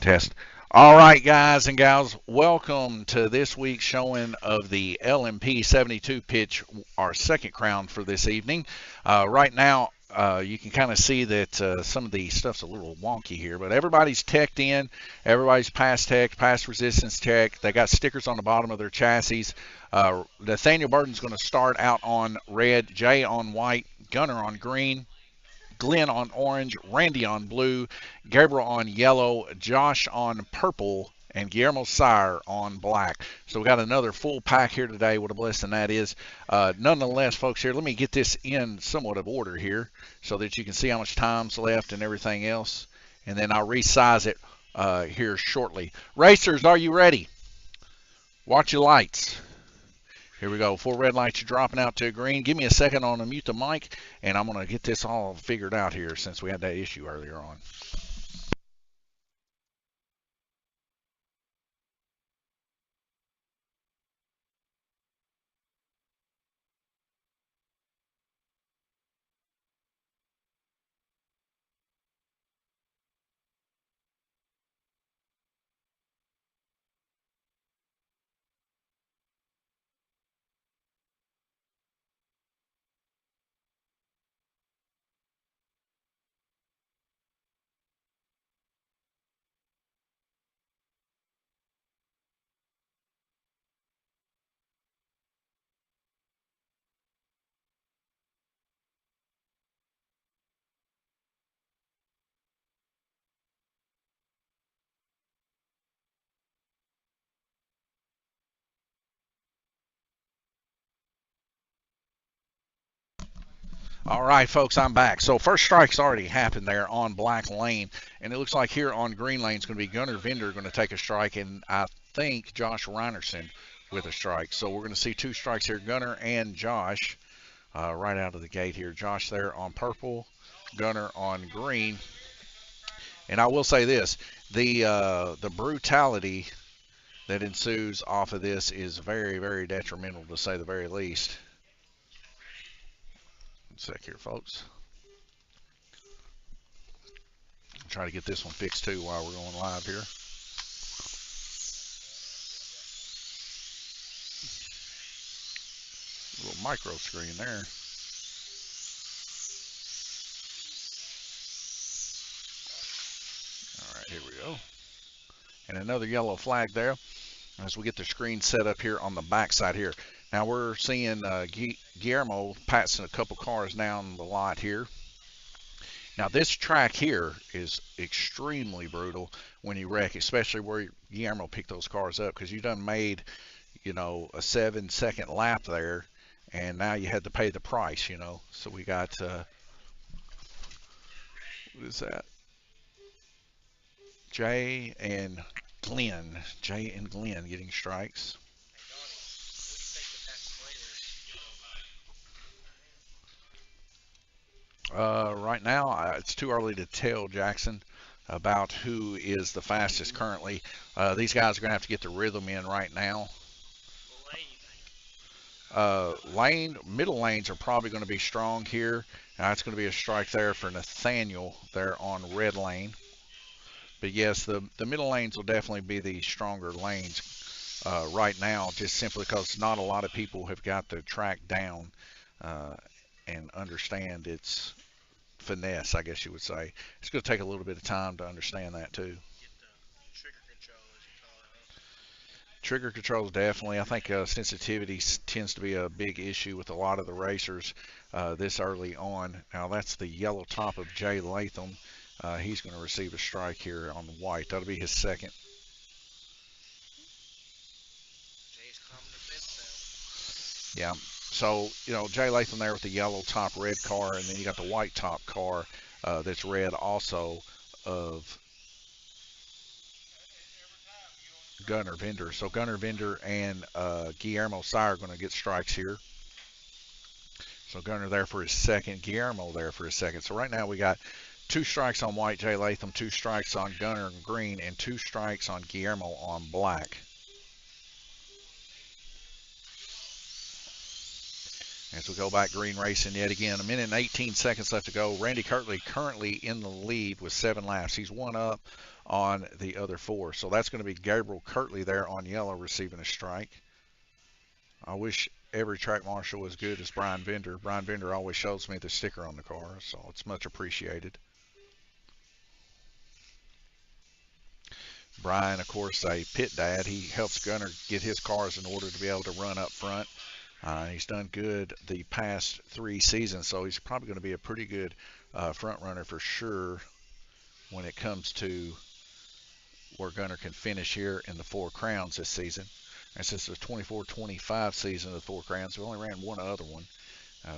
Test. All right, guys and gals, welcome to this week's showing of the LMP 72 pitch, our second crown for this evening. Right now, you can kind of see that some of the stuff's a little wonky here, but everybody's teched in. Everybody's past tech, past resistance tech. They got stickers on the bottom of their chassis. Nathaniel Burton's going to start out on red, Jay on white, Gunner on green, Glenn on orange, Randy on blue, Gabriel on yellow, Josh on purple, and Guillermo Sire on black. So we got another full pack here today. What a blessing that is. Nonetheless, folks, here, let me get this in somewhat of order here so that you can see how much time's left and everything else. And then I'll resize it here shortly. Racers, are you ready? Watch your lights. Here we go. 4 red lights are dropping out to green. Give me a second on to mute the mic, and I'm going to get this all figured out here since we had that issue earlier on. All right, folks, I'm back. So first strike's already happened there on black lane, and it looks like here on green lane is going to be Gunnar Vender going to take a strike, and I think Josh Reinerson with a strike. So we're going to see 2 strikes here, Gunnar and Josh, right out of the gate here. Josh there on purple, Gunnar on green. And I will say this, the brutality that ensues off of this is very, very detrimental, to say the very least. One sec here, folks. I'll try to get this one fixed too while we're going live here. A little micro screen there. All right, here we go. And another yellow flag there as we get the screen set up here on the back side here. Now we're seeing Guillermo passing a couple cars down the lot here. Now this track here is extremely brutal when you wreck, especially where Guillermo picked those cars up, because you done made, a 7-second lap there, and now you had to pay the price, So we got, what is that? Jay and Glenn getting strikes. Right now, it's too early to tell, Jackson, about who is the fastest currently. These guys are going to have to get the rhythm in right now. Middle lanes are probably going to be strong here. Now, it's going to be a strike there for Nathaniel there on red lane. But yes, the middle lanes will definitely be the stronger lanes right now, just simply because not a lot of people have got the track down and understand its finesse, I guess you would say. It's going to take a little bit of time to understand that too. Trigger controls definitely. I think sensitivity tends to be a big issue with a lot of the racers this early on. Now that's the yellow top of Jay Latham. He's going to receive a strike here on white. That'll be his second. Yeah. So, Jay Latham there with the yellow top red car, and then you got the white top car that's red also of Gunnar Vender. So Gunnar Vender and Guillermo Sire are going to get strikes here. So Gunnar there for his second, Guillermo there for his second. So right now we got 2 strikes on white, Jay Latham, 2 strikes on Gunnar and green, and 2 strikes on Guillermo on black. As we go back green racing yet again. 1 minute and 18 seconds left to go. Randy Kirtley currently in the lead with 7 laps. He's one up on the other 4. So that's going to be Gabriel Kirtley there on yellow receiving a strike. I wish every track marshal was good as Brian Bender. Brian Bender always shows me the sticker on the car, so it's much appreciated. Brian, of course, a pit dad. He helps Gunner get his cars in order to be able to run up front. He's done good the past 3 seasons, so he's probably going to be a pretty good front runner for sure when it comes to where Gunner can finish here in the 4 Crowns this season. And since the 24-25 season of the 4 Crowns, we only ran one other one.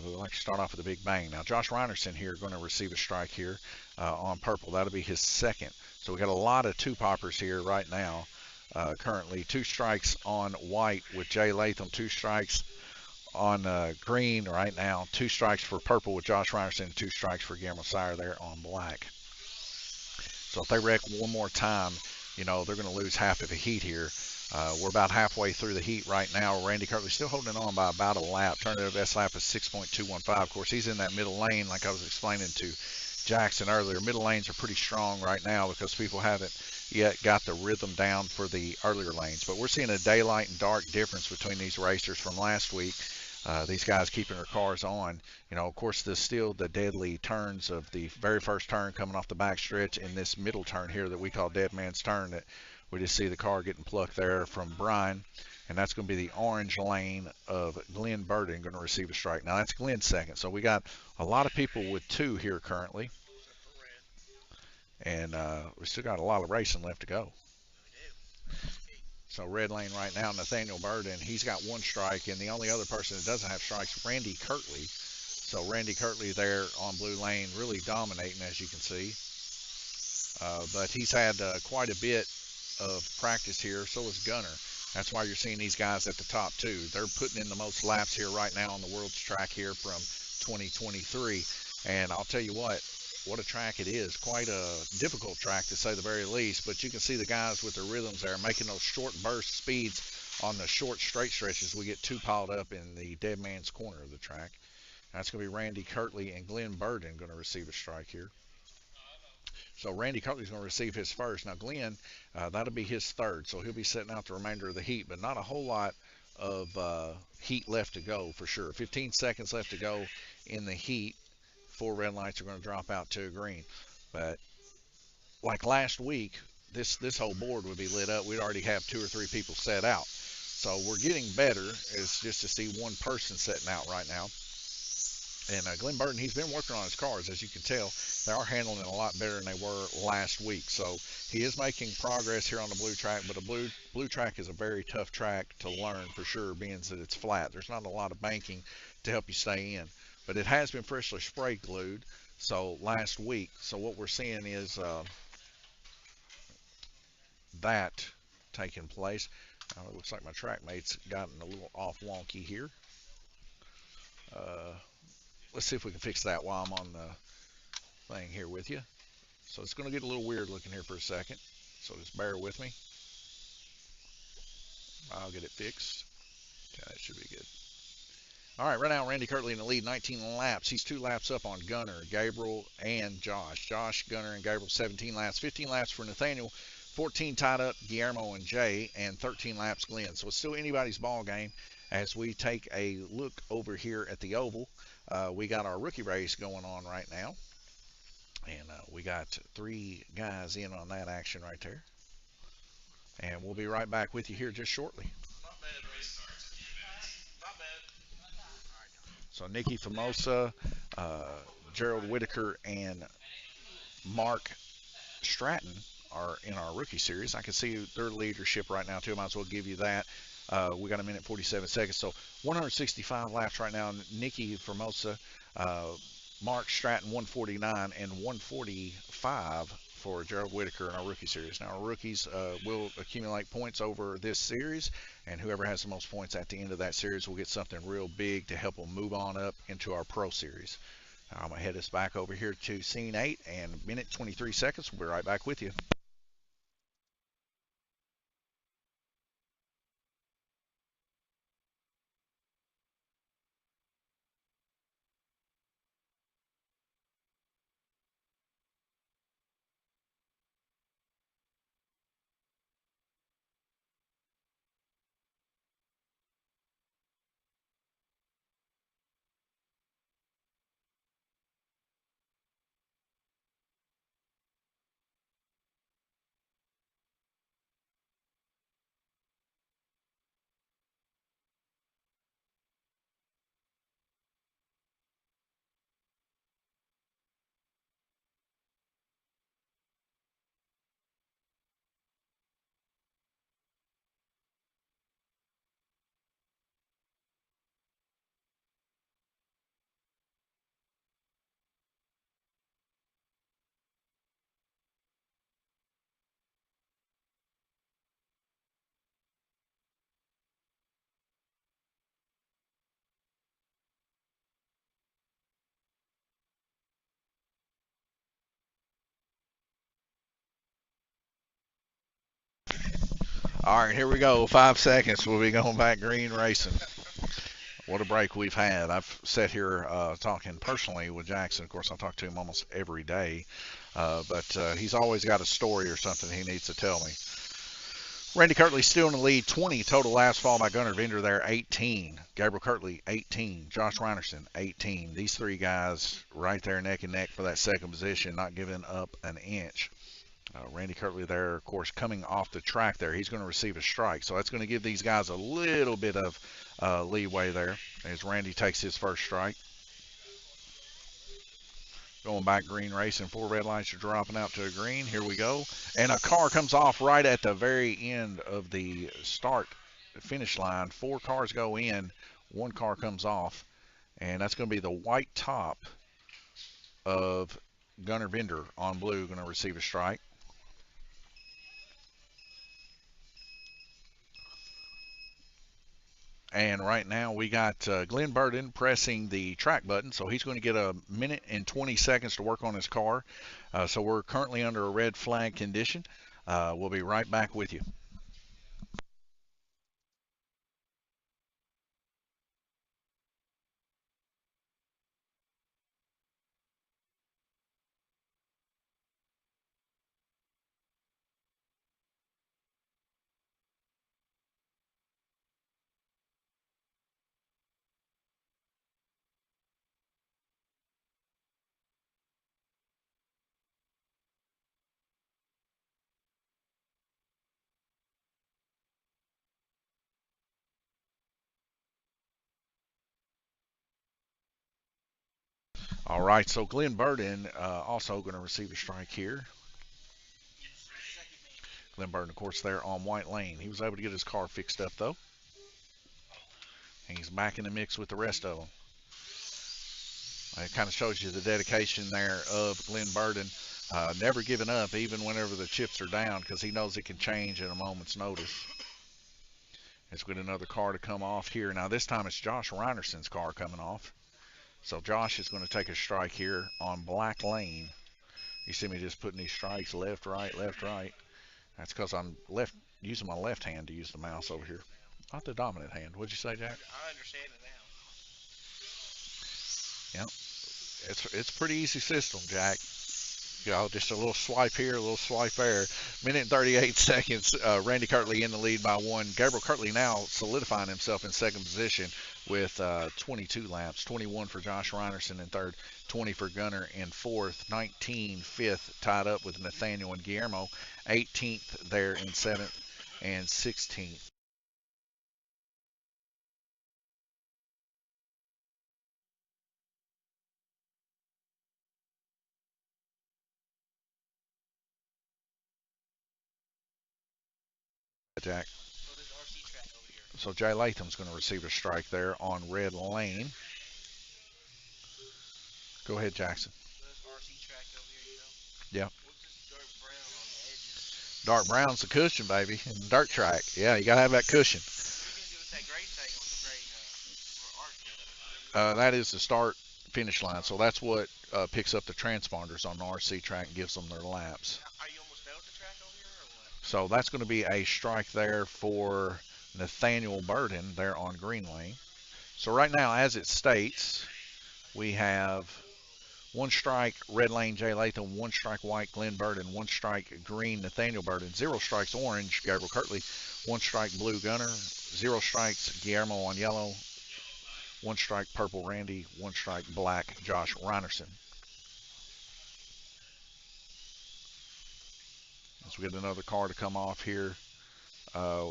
We like to start off with a big bang. Now, Josh Reinerson here going to receive a strike here on purple. That'll be his second. So we got a lot of 2-poppers here right now. Currently 2 strikes on white with Jay Latham, 2 strikes on green right now, 2 strikes for purple with Josh Reinerson, 2 strikes for Guillermo Sire there on black. So if they wreck one more time, you know, they're going to lose half of the heat here. We're about halfway through the heat right now. Randy Kirtley still holding on by about a lap. Turning best lap is 6.215. Of course, he's in that middle lane like I was explaining to Jackson earlier. Middle lanes are pretty strong right now because people haven't yet got the rhythm down for the earlier lanes. But we're seeing a daylight and dark difference between these racers from last week. These guys keeping their cars on. You know, of course, there's still the deadly turns of the very first turn coming off the back stretch in this middle turn here that we call Dead Man's Turn, that we just see the car getting plucked there from Brian. And that's going to be the orange lane of Glenn Burden going to receive a strike. Now, that's Glenn's second. So we got a lot of people with 2 here currently. And we still got a lot of racing left to go. So red lane right now, Nathaniel Burden, he's got 1 strike, and the only other person that doesn't have strikes, Randy Kirtley. So Randy Kirtley there on blue lane, really dominating, as you can see. But he's had quite a bit of practice here. So is Gunner. That's why you're seeing these guys at the top too. They're putting in the most laps here right now on the world's track here from 2023. And I'll tell you what a track it is. Quite a difficult track to say the very least, but you can see the guys with their rhythms there making those short burst speeds on the short straight stretches. We get 2 piled up in the dead man's corner of the track. That's going to be Randy Kirtley and Glenn Burden going to receive a strike here. So Randy Kirtley's going to receive his first. Now Glenn, that'll be his third, so he'll be setting out the remainder of the heat, but not a whole lot of heat left to go for sure. 15 seconds left to go in the heat. 4 red lights are going to drop out to a green. But like last week, this whole board would be lit up. We'd already have 2 or 3 people set out. So we're getting better. It's just to see one person setting out right now. And Glenn Burton, he's been working on his cars. As you can tell, they are handling it a lot better than they were last week. So he is making progress here on the blue track, but a blue track is a very tough track to learn for sure, being that it's flat. There's not a lot of banking to help you stay in. But it has been freshly spray glued, so last week. So what we're seeing is that taking place. It looks like my track mate's gotten a little off wonky here. Let's see if we can fix that while I'm on the thing here with you. So it's going to get a little weird looking here for a second, so just bear with me. I'll get it fixed. Okay, that should be good. All right, right now Randy Kirtley in the lead, 19 laps. He's 2 laps up on Gunner, Gabriel, and Josh. Josh, Gunner, and Gabriel, 17 laps. 15 laps for Nathaniel, 14 tied up Guillermo and Jay, and 13 laps Glenn. So it's still anybody's ball game as we take a look over here at the oval. We got our rookie race going on right now. And we got 3 guys in on that action right there. And we'll be right back with you here just shortly. So Nicky Famosa, Gerald Whitaker, and Mark Stratton are in our rookie series. I can see their leadership right now too. Might as well give you that. We got 1 minute 47 seconds. So 165 laps right now. Nicky Famosa, Mark Stratton 149 and 145 for Gerald Whitaker in our rookie series. Now our rookies will accumulate points over this series, and whoever has the most points at the end of that series will get something real big to help them move on up into our pro series. Now, I'm going to head us back over here to scene 8 and 1 minute 23 seconds. We'll be right back with you. All right, here we go. 5 seconds. We'll be going back green racing. What a break we've had. I've sat here talking personally with Jackson. Of course, I talk to him almost every day, but he's always got a story or something he needs to tell me. Randy Kirtley still in the lead, 20 total laps, followed by Gunnar Vinder there, 18. Gabriel Kirtley, 18. Josh Reinerson, 18. These three guys right there neck and neck for that second position, not giving up an inch. Randy Kirtley there, of course, coming off the track there. He's going to receive a strike. So that's going to give these guys a little bit of leeway there as Randy takes his first strike. Going back green racing. 4 red lights are dropping out to a green. Here we go. And a car comes off right at the very end of the start finish line. 4 cars go in. 1 car comes off. And that's going to be the white top of Gunnar Vinder on blue, going to receive a strike. And right now we got Glenn Burden pressing the track button, so he's going to get a minute and 20 seconds to work on his car. So we're currently under a red flag condition. We'll be right back with you. All right, so Glenn Burden also going to receive a strike here. Glenn Burden, of course, there on white lane. He was able to get his car fixed up, though. And he's back in the mix with the rest of them. It kind of shows you the dedication there of Glenn Burden. Never giving up, even whenever the chips are down, because he knows it can change at a moment's notice. It's with another car to come off here. Now, this time it's Josh Reinerson's car coming off. So Josh is going to take a strike here on black lane. You see me just putting these strikes left, right, left, right. That's because I'm using my left hand to use the mouse over here. Not the dominant hand. What'd you say, Jack? I understand it now. Yep. It's a pretty easy system, Jack. You know, just a little swipe here, a little swipe there. Minute and 38 seconds. Randy Kirtley in the lead by 1. Gabriel Kirtley now solidifying himself in second position with 22 laps. 21 for Josh Reinerson in third. 20 for Gunnar in fourth. 19 fifth, tied up with Nathaniel and Guillermo. 18th there in seventh and 16th. Jack. So Jay Latham's going to receive a strike there on red lane. Go ahead, Jackson. Yeah. Dark brown's the cushion, baby. Dirt track. Yeah, you got to have that cushion. That is the start finish line. So that's what picks up the transponders on the RC track and gives them their laps. Are you almost done with the track over here or what? So that's going to be a strike there for Nathaniel Burden there on green lane. So right now, as it states, we have 1 strike red lane Jay Latham, 1 strike white Glenn Burden, 1 strike green Nathaniel Burden, 0 strikes orange Gabriel Kirtley, 1 strike blue Gunnar, 0 strikes Guillermo on yellow, 1 strike purple Randy, 1 strike black Josh Reinerson. Let's get another car to come off here.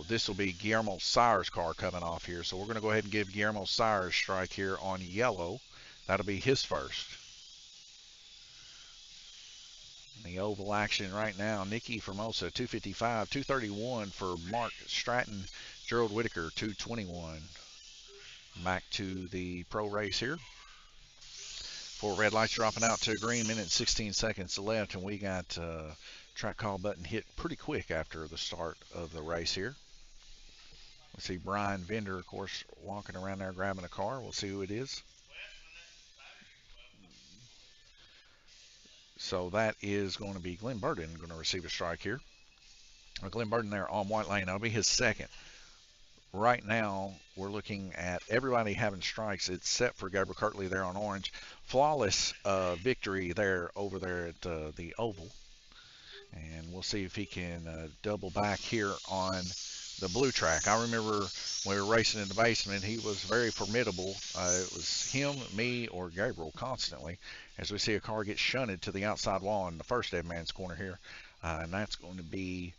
This will be Guillermo Sires' car coming off here. So we're going to go ahead and give Guillermo Sires a strike here on yellow. That'll be his first. The oval action right now, Nicky Formosa, 255, 231 for Mark Stratton, Gerald Whitaker, 221. Back to the pro race here. 4 red lights dropping out to green, minute 16 seconds left, and we got track call button hit pretty quick after the start of the race here. Let's see Brian Vinder, of course, walking around there grabbing a car. We'll see who it is. So that is going to be Glenn Burden going to receive a strike here. Glenn Burden there on white lane. That'll be his second. Right now, we're looking at everybody having strikes except for Gabriel Kirtley there on orange. Flawless victory there over there at the Oval. And we'll see if he can double back here on the blue track. I remember when we were racing in the basement, he was very formidable. It was him, me, or Gabriel constantly as we see a car get shunted to the outside wall in the first dead man's corner here. And that's going to be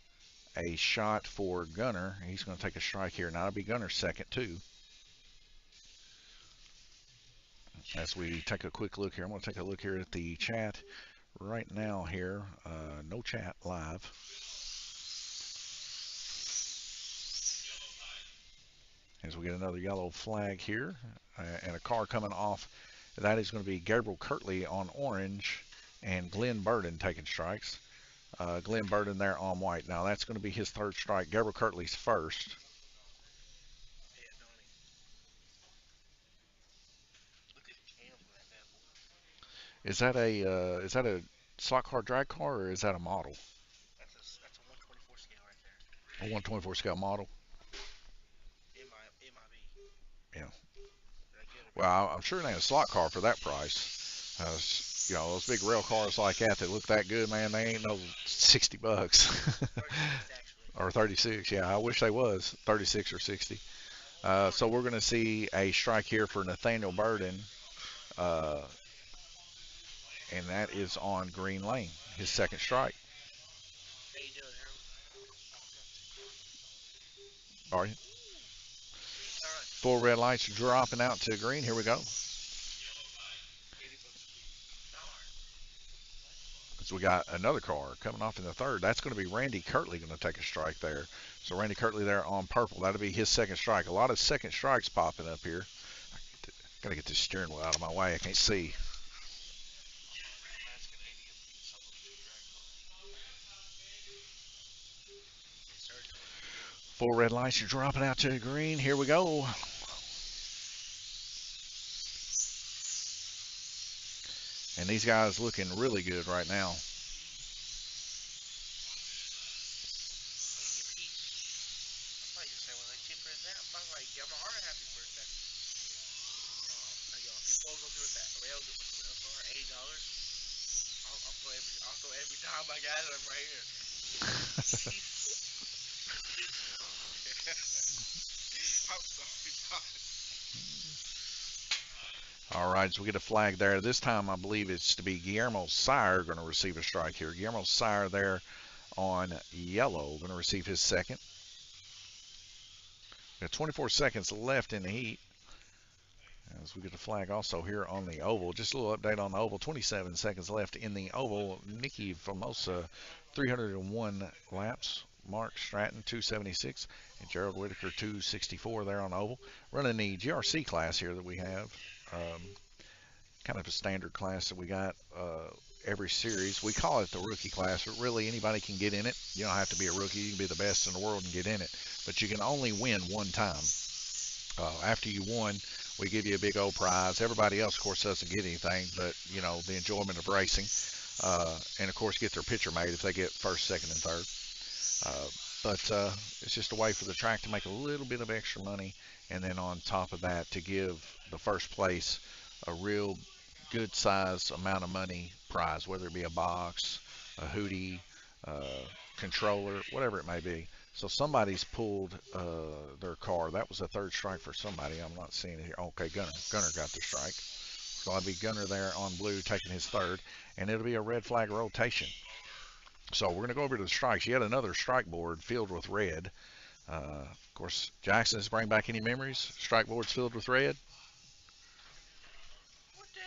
a shot for Gunner. He's going to take a strike here. Now it'll be Gunner's second, too. As we take a quick look here, I'm going to take a look here at the chat right now here. No chat live. As we get another yellow flag here and a car coming off. That is going to be Gabriel Kirtley on orange and Glenn Burden taking strikes. Glenn Burden there on white. Now that's going to be his third strike. Gabriel Kirtley's first. Yeah, Donnie. Look at the cam for that bad boy. Is that a slot car drag car or is that a model? That's a 124 scale right there. A 124 scale model. MIB. Yeah. Did I get it right? Well, I'm sure it ain't a slot car for that price. You know, those big rail cars like that look that good, man, they ain't no $60. 36 actually. Or 36, yeah, I wish they was 36 or 60. So we're going to see a strike here for Nathaniel Burden, uh, and that is on green lane, his second strike. How you doing, Harold? All right, Anytime. four red lights dropping out to green. Here we go. 80 bucks a piece. Darn. So we got another car coming off in the third. That's going to be Randy Kirtley going to take a strike there. So Randy Kirtley there on purple. That'll be his second strike. A lot of second strikes popping up here. Got to get this steering wheel out of my way. I can't see. I'm asking 80 a piece on those two drag cars. They started 20. Four red lights are dropping out to green. Here we go. And these guys looking really good right now. 80 a piece. I thought you were saying, well, like cheaper than that. I was like, yeah, I'm already happy for a second. Yo, if people was gonna do it that with the rail car, $80. I'll throw every dime I got at them right here. I'm sorry, Don. All right, so we get a flag there. This time I believe it's to be Guillermo Sire going to receive a strike here. Guillermo Sire there on yellow going to receive his second. Got 24 seconds left in the heat. As we get the flag also here on the oval. Just a little update on the oval. 27 seconds left in the oval. Nikki Famosa, 301 laps. Mark Stratton, 276. And Gerald Whitaker, 264 there on the oval. Running the GRC class here that we have. Kind of a standard class that we got every series. We call it the rookie class, but really anybody can get in it. You don't have to be a rookie. You can be the best in the world and get in it. But you can only win one time. After you won, we give you a big old prize. Everybody else, of course, doesn't get anything, but, you know, the enjoyment of racing. And, of course, get their picture made if they get first, second, and third. But it's just a way for the track to make a little bit of extra money. And then on top of that, to give the first place a real good size amount of money prize, whether it be a box, a hoodie, controller, whatever it may be. So somebody's pulled their car. That was a third strike for somebody. I'm not seeing it here. Okay, Gunner. Gunner got the strike. So I'll be Gunner there on blue taking his third. And it'll be a red flag rotation. So we're going to go over to the strikes. Yet another strike board filled with red. Of course, Jackson, does it bring back any memories? Strike boards filled with red? What the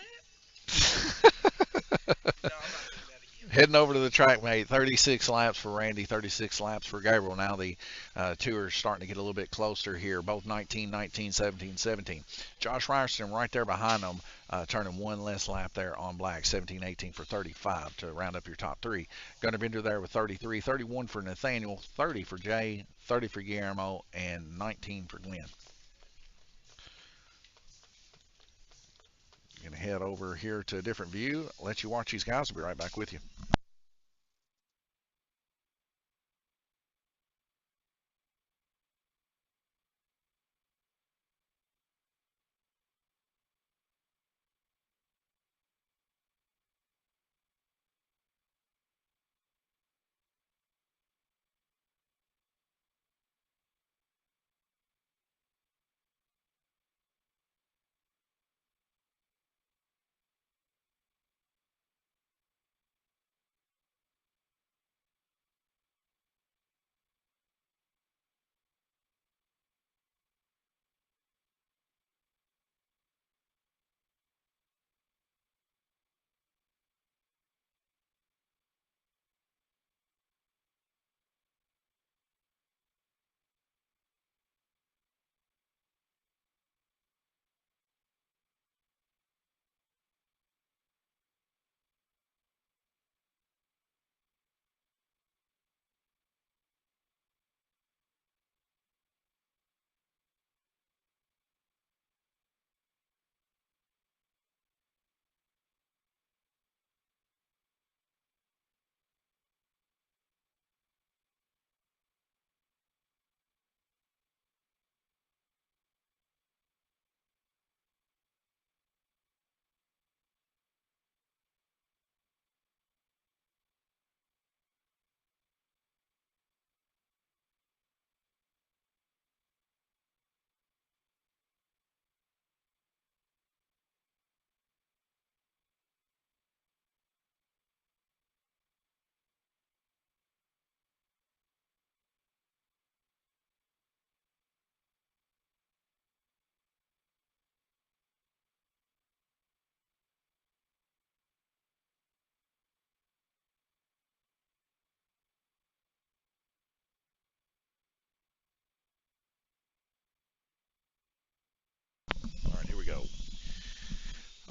No, I'm not doing that again. Heading over to the track, mate. 36 laps for Randy, 36 laps for Gabriel. Now the two are starting to get a little bit closer here. Both 19, 19, 17, 17. Josh Ryerson right there behind them, turning one less lap there on black. 17, 18 for 35 to round up your top three. Gunnar Bender there with 33, 31 for Nathaniel, 30 for Jay, 30 for Guillermo, and 19 for Glenn. Going to head over here to a different view. Let you watch these guys. I'll be right back with you.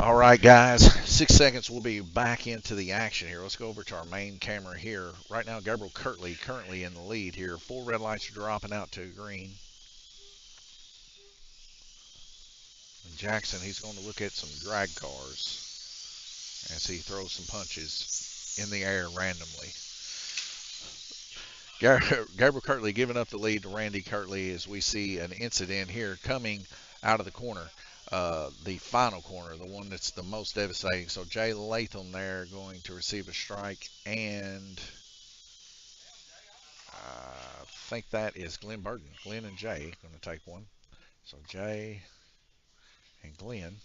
All right, guys, 6 seconds. We'll be back into the action here. Let's go over to our main camera here. Right now, Gabriel Kirtley currently in the lead here. 4 red lights are dropping out to green. And Jackson, he's going to look at some drag cars as he throws some punches in the air randomly. Gabriel Kirtley giving up the lead to Randy Kirtley as we see an incident here coming out of the corner. The final corner, the one that's the most devastating. So Jay Latham there going to receive a strike, and I think that is Glenn Burton. Glenn and Jay going to take one. So Jay and Glenn.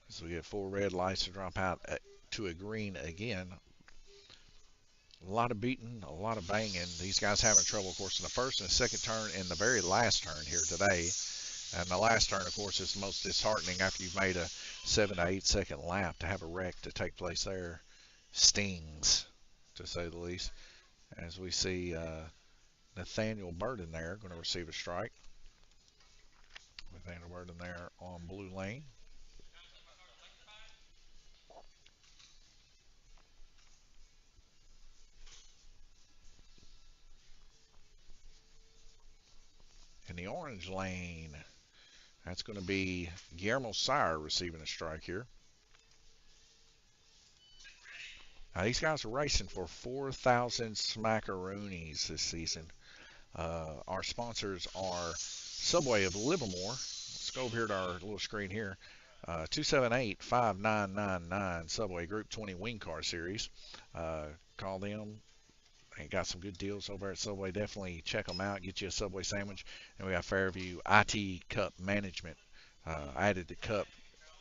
So we get 4 red lights to drop out to a green again. A lot of beating, a lot of banging. These guys having trouble, of course, in the first and the second turn and the very last turn here today. And the last turn, of course, is the most disheartening after you've made a 7 to 8 second lap to have a wreck to take place there. Stings, to say the least. As we see Nathaniel Burden there going to receive a strike. Nathaniel Burden there on blue lane. In the orange lane, that's going to be Guillermo Sire receiving a strike here. Now, these guys are racing for 4,000 smackaroonies this season. Our sponsors are Subway of Livermore. Let's go over here to our little screen here. 278-5999 Subway Group 20 Wing Car Series. Call them. They got some good deals over at Subway. Definitely check them out. Get you a Subway sandwich. And we got Fairview IT Cup Management. I added the cup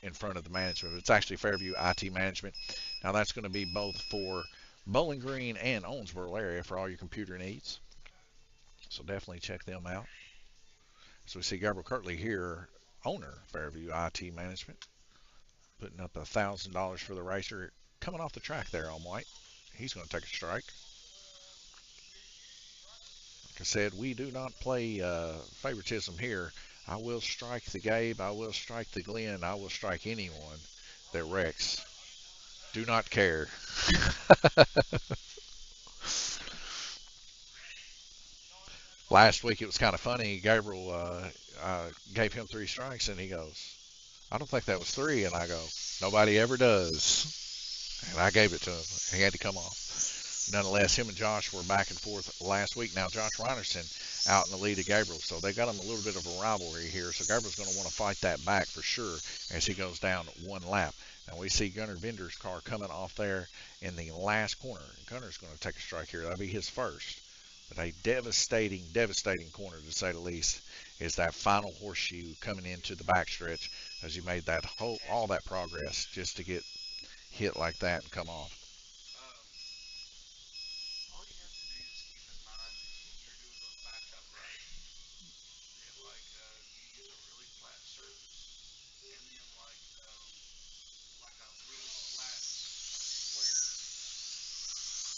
in front of the management. It's actually Fairview IT Management. Now that's going to be both for Bowling Green and Owensboro area for all your computer needs. So definitely check them out. So we see Gabriel Kirtley here, owner Fairview IT Management, putting up $1,000 for the racer. Coming off the track there on white. He's going to take a strike. Like I said, we do not play favoritism here. I will strike the Gabe. I will strike the Glenn. I will strike anyone that wrecks. Do not care. Last week it was kind of funny. Gabriel gave him 3 strikes, and he goes, "I don't think that was 3." And I go, "Nobody ever does." And I gave it to him. He had to come off. Nonetheless, him and Josh were back and forth last week. Now Josh Reinerson out in the lead of Gabriel, so they got him a little bit of a rivalry here. So Gabriel's going to want to fight that back for sure as he goes down one lap. Now we see Gunnar Vinder's car coming off there in the last corner. Gunnar's going to take a strike here. That'll be his first. But a devastating, devastating corner to say the least is that final horseshoe coming into the backstretch as he made that whole all that progress just to get hit like that and come off. All you have to do is keep in mind when you're doing those backup runs that you use a really flat surface and then like a really flat square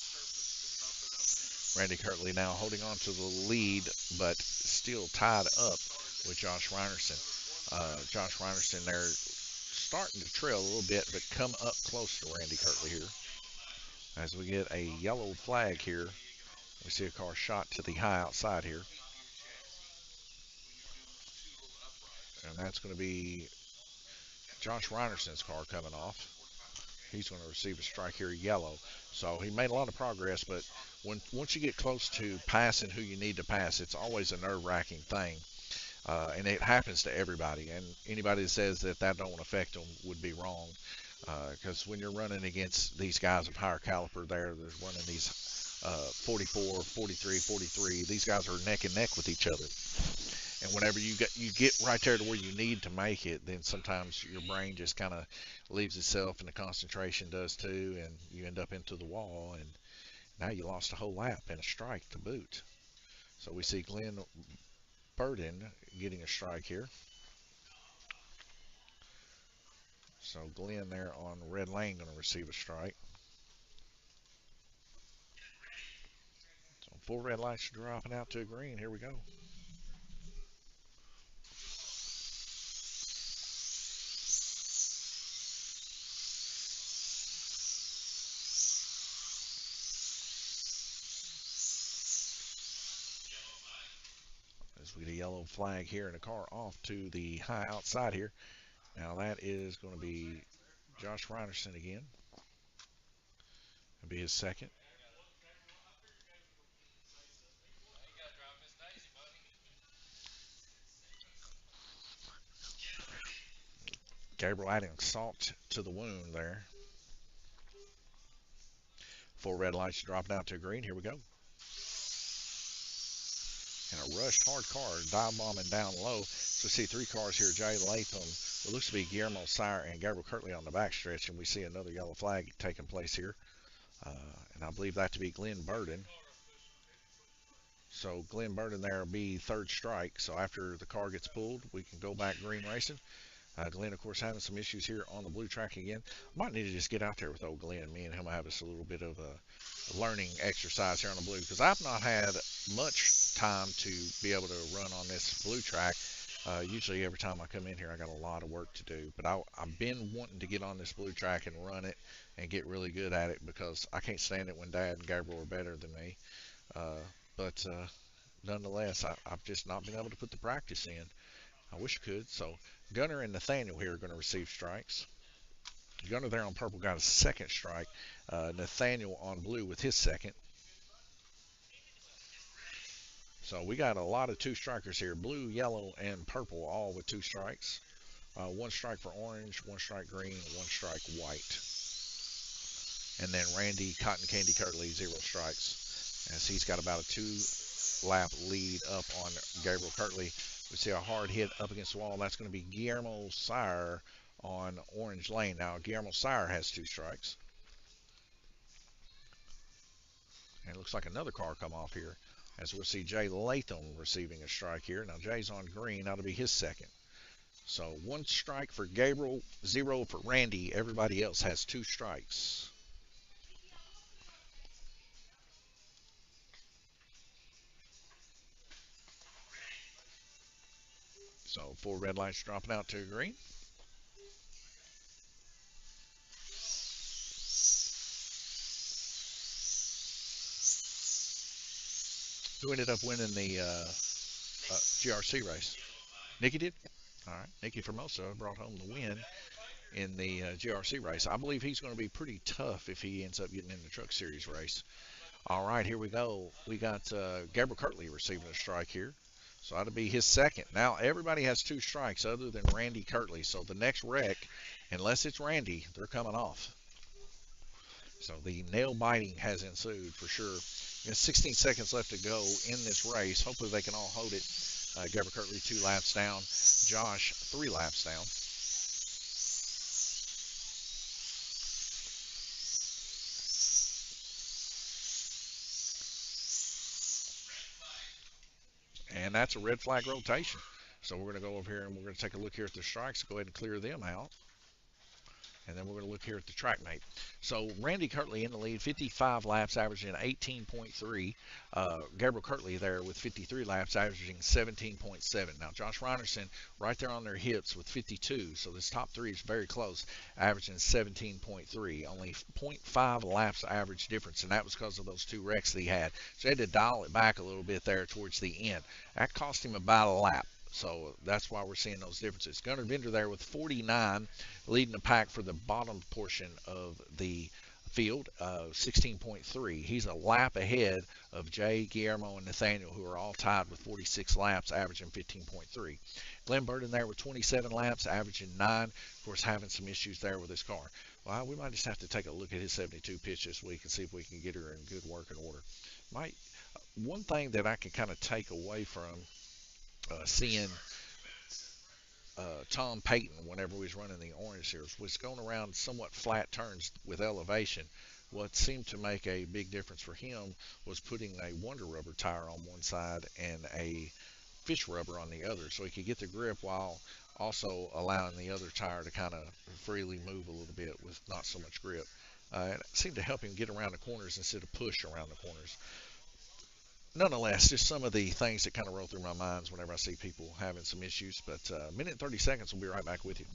surface to bump it up against. Randy Kirtley now holding on to the lead, but still tied up with Josh Reinerson. Josh Reinerson there starting to trail a little bit, but come up close to Randy Kirtley here. As we get a yellow flag here, we see a car shot to the high outside here, and that's going to be Josh Reinerson's car coming off. He's going to receive a strike here, yellow. So he made a lot of progress, but once you get close to passing who you need to pass, it's always a nerve-wracking thing. And it happens to everybody. And anybody that says that that don't affect them would be wrong. Because when you're running against these guys of higher caliber there, they're running these 44, 43, 43. These guys are neck and neck with each other. And whenever you get right there to where you need to make it, then sometimes your brain just kind of leaves itself, and the concentration does too, and you end up into the wall, and now you lost a whole lap and a strike to boot. So we see Glenn Burden getting a strike here. So Glenn there on red lane going to receive a strike. So 4 red lights dropping out to a green. Here we go. We get a yellow flag here and a car off to the high outside here. Now that is going to be Josh Reinerson again. That'll be his second. Gabriel adding salt to the wound there. 4 red lights dropping out to green. Here we go. And a rushed hard car dive bombing down low. So we see 3 cars here. Jay Latham, what looks to be Guillermo Sire and Gabriel Kirtley on the backstretch. And we see another yellow flag taking place here. And I believe that to be Glenn Burden. So Glenn Burden there will be 3rd strike. So after the car gets pulled, we can go back green racing. Glenn, of course, having some issues here on the blue track again. Might need to just get out there with old Glenn. Me and him will have us a little bit of a learning exercise here on the blue because I've not had much time to be able to run on this blue track. Usually every time I come in here, I got a lot of work to do. But I've been wanting to get on this blue track and run it and get really good at it because I can't stand it when Dad and Gabriel are better than me. But nonetheless, I've just not been able to put the practice in. I wish I could. So Gunner and Nathaniel here are going to receive strikes. Gunner there on purple got a 2nd strike. Nathaniel on blue with his 2nd. So we got a lot of 2 strikers here. Blue, yellow, and purple all with 2 strikes. 1 strike for orange, 1 strike green, 1 strike white. And then Randy Cotton Candy Kirtley, 0 strikes. As he's got about a 2-lap lead up on Gabriel Kirtley. We see a hard hit up against the wall. That's going to be Guillermo Sire on Orange Lane. Now, Guillermo Sire has 2 strikes. And it looks like another car come off here. As we'll see Jay Latham receiving a strike here. Now, Jay's on green. That'll be his 2nd. So 1 strike for Gabriel, 0 for Randy. Everybody else has 2 strikes. So 4 red lights dropping out to green. Who ended up winning the GRC race? Nikki did? All right. Nikki Formosa brought home the win in the GRC race. I believe he's going to be pretty tough if he ends up getting in the Truck Series race. All right, here we go. We got Gabriel Kirtley receiving a strike here. So that'll be his 2nd. Now, everybody has 2 strikes other than Randy Kirtley. So the next wreck, unless it's Randy, they're coming off. So the nail biting has ensued for sure. There's 16 seconds left to go in this race. Hopefully they can all hold it. Gabriel Kirtley 2 laps down. Josh 3 laps down. And that's a red flag rotation. So we're going to go over here and we're going to take a look here at the strikes. Go ahead and clear them out. And then we're going to look here at the track mate. So Randy Kirtley in the lead, 55 laps, averaging 18.3. Gabriel Kirtley there with 53 laps, averaging 17.7. Now Josh Reinerson right there on their hips with 52. So this top 3 is very close, averaging 17.3. Only 0.5 laps average difference, and that was because of those 2 wrecks that he had. So he had to dial it back a little bit there towards the end. That cost him about a lap. So that's why we're seeing those differences. Gunnar Bender there with 49, leading the pack for the bottom portion of the field, 16.3. He's a lap ahead of Jay, Guillermo, and Nathaniel, who are all tied with 46 laps, averaging 15.3. Glenn Burden there with 27 laps, averaging 9. Of course, having some issues there with his car. Well, we might just have to take a look at his 72 pitch this week and see if we can get her in good working order. One thing that I can kind of take away from seeing Tom Payton whenever we was running the Orange Series was going around somewhat flat turns with elevation. What seemed to make a big difference for him was putting a Wonder Rubber tire on one side and a fish rubber on the other so he could get the grip while also allowing the other tire to kind of freely move a little bit with not so much grip. It seemed to help him get around the corners instead of push around the corners. Nonetheless, just some of the things that kind of roll through my minds whenever I see people having some issues. But minute and 30 seconds, we'll be right back with you.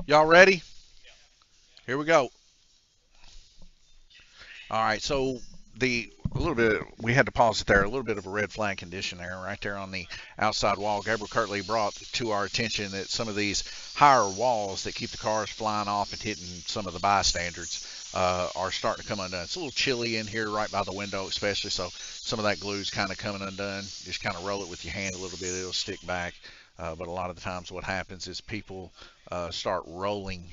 Y'all ready? Here we go. All right, so the a little bit we had to pause it there. A little bit of a red flag condition there, right there on the outside wall. Gabriel Kirtley brought to our attention that some of these higher walls that keep the cars flying off and hitting some of the bystanders are starting to come undone. It's a little chilly in here, right by the window, especially. So some of that glue's kind of coming undone. Just kind of roll it with your hand a little bit; it'll stick back. But a lot of the times, what happens is people start rolling